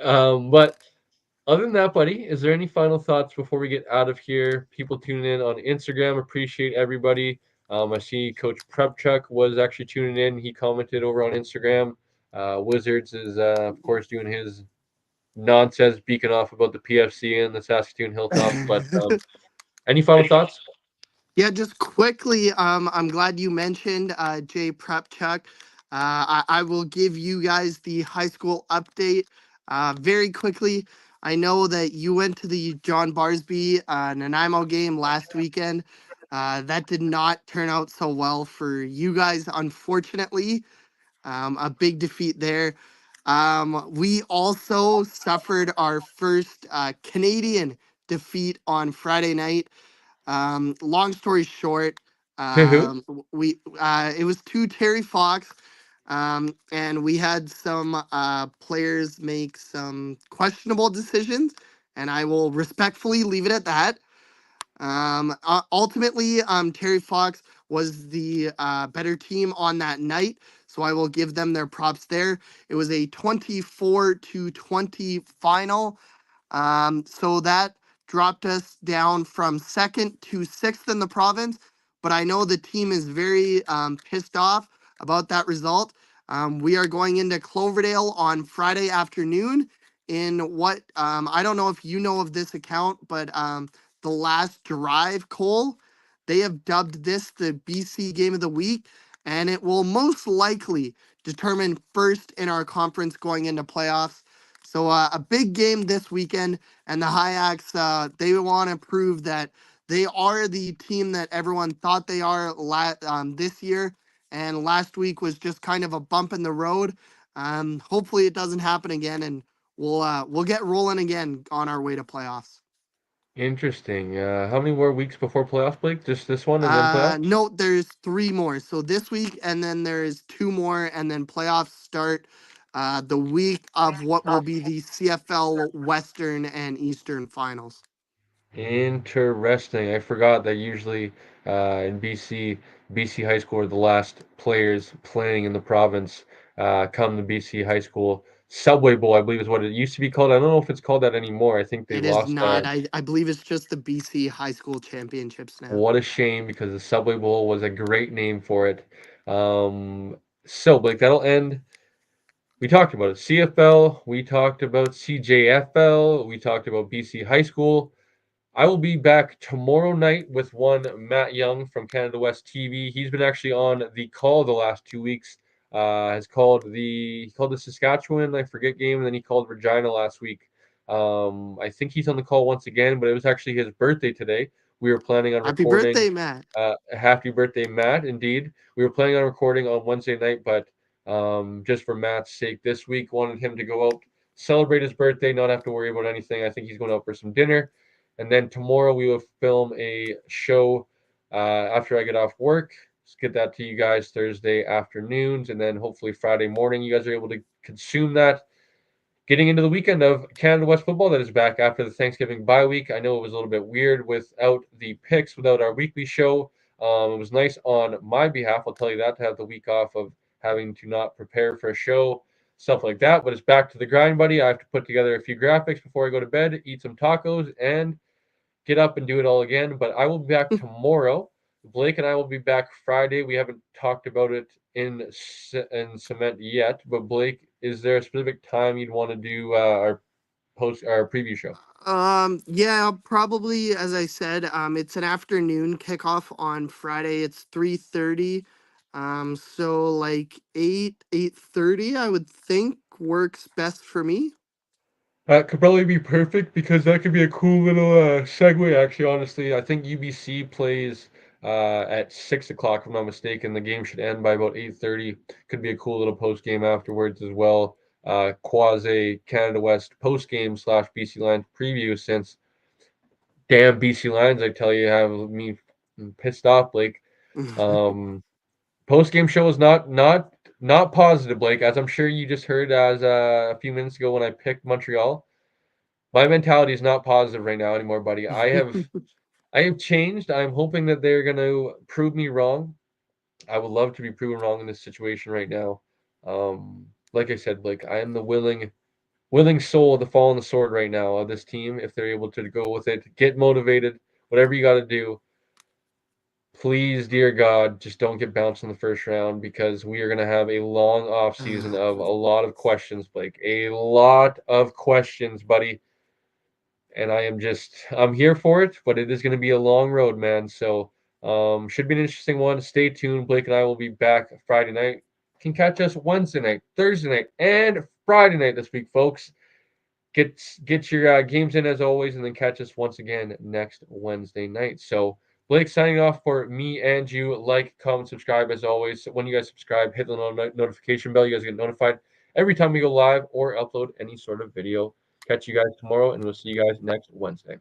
scam. But other than that, buddy, is there any final thoughts before we get out of here? People tuning in on Instagram, appreciate everybody. I see Coach Prep Chuck was actually tuning in. He commented over on Instagram. Wizards is, of course, doing his nonsense, beaking off about the PFC and the Saskatoon Hilltops. But any final thoughts? Yeah, just quickly, I'm glad you mentioned Jay Prepchuck. I will give you guys the high school update very quickly. I know that you went to the John Barsby Nanaimo game last weekend. That did not turn out so well for you guys, unfortunately. A big defeat there. We also suffered our first Canadian defeat on Friday night. Long story short, Who? we it was to Terry Fox, and we had some players make some questionable decisions, and I will respectfully leave it at that. Ultimately, Terry Fox was the better team on that night, so I will give them their props there. It was a 24-20 final. So that dropped us down from second to sixth in the province. But I know the team is very pissed off about that result. We are going into Cloverdale on Friday afternoon in what I don't know if you know of this account, but the last drive, Cole, they have dubbed this the BC game of the week, and it will most likely determine first in our conference going into playoffs. So a big game this weekend, and the Hayaks, they want to prove that they are the team that everyone thought they are this year. And last week was just kind of a bump in the road. Hopefully it doesn't happen again, and we'll get rolling again on our way to playoffs. Interesting. How many more weeks before playoffs, Blake? Just this one and then playoffs? No, there's three more. So this week, and then there's two more, and then playoffs start the week of what will be the CFL Western and Eastern finals. Interesting. I forgot that usually in BC, BC high school are the last players playing in the province come to BC high school. Subway Bowl, I believe, is what it used to be called. I don't know if it's called that anymore. I think they It is lost not. that. I believe it's just the BC High School Championships now. What a shame because the Subway Bowl was a great name for it. So, Blake, that'll end. We talked about it. CFL, we talked about CJFL, we talked about BC High School. I will be back tomorrow night with one Matt Young from Canada West TV. He's been actually on the call the last 2 weeks. Has called the Saskatchewan, I forget, game, and then he called Regina last week. I think he's on the call once again, but it was actually his birthday today. We were planning on Happy recording. birthday, Matt. Happy birthday, Matt! Indeed, we were planning on recording on Wednesday night, but just for Matt's sake, this week wanted him to go out, celebrate his birthday, not have to worry about anything. I think he's going out for some dinner. And then tomorrow we will film a show after I get off work. Let's get that to you guys Thursday afternoons, and then hopefully Friday morning you guys are able to consume that. Getting into the weekend of Canada West football that is back after the Thanksgiving bye week. I know it was a little bit weird without the picks, without our weekly show. It was nice on my behalf, I'll tell you that, to have the week off of having to not prepare for a show, stuff like that. But it's back to the grind, buddy. I have to put together a few graphics before I go to bed, eat some tacos, and get up and do it all again. But I will be back tomorrow. Blake and I will be back Friday. We haven't talked about it in cement yet, but Blake, is there a specific time you'd want to do our preview show? Yeah, probably as I said, it's an afternoon kickoff on Friday. It's 3:30. So like 8:30 I would think works best for me. That could probably be perfect because that could be a cool little segue. Actually, honestly, I think UBC plays at 6 o'clock. If I'm not mistaken, the game should end by about 8:30. Could be a cool little post game afterwards as well. Quasi Canada West post game slash BC Lions preview. Since damn BC Lions, I tell you, have me pissed off, Blake. Um, Post game show is not positive, Blake. As I'm sure you just heard as a few minutes ago when I picked Montreal. My mentality is not positive right now anymore, buddy. I have changed. I'm hoping that they're going to prove me wrong. I would love to be proven wrong in this situation right now. Like I said, Blake, I am the willing soul to fall on the sword right now of this team. If they're able to go with it, get motivated, whatever you got to do. Please, dear God, just don't get bounced in the first round because we are going to have a long off season of a lot of questions, Blake. A lot of questions, buddy. And I'm here for it, but it is going to be a long road, man. So should be an interesting one. Stay tuned. Blake and I will be back Friday night. Can catch us Wednesday night, Thursday night, and Friday night this week, folks. Get your games in as always, and then catch us once again next Wednesday night. So Blake signing off for me and you. Like, comment, subscribe as always. When you guys subscribe, hit the notification bell. You guys get notified every time we go live or upload any sort of video. Catch you guys tomorrow, and we'll see you guys next Wednesday.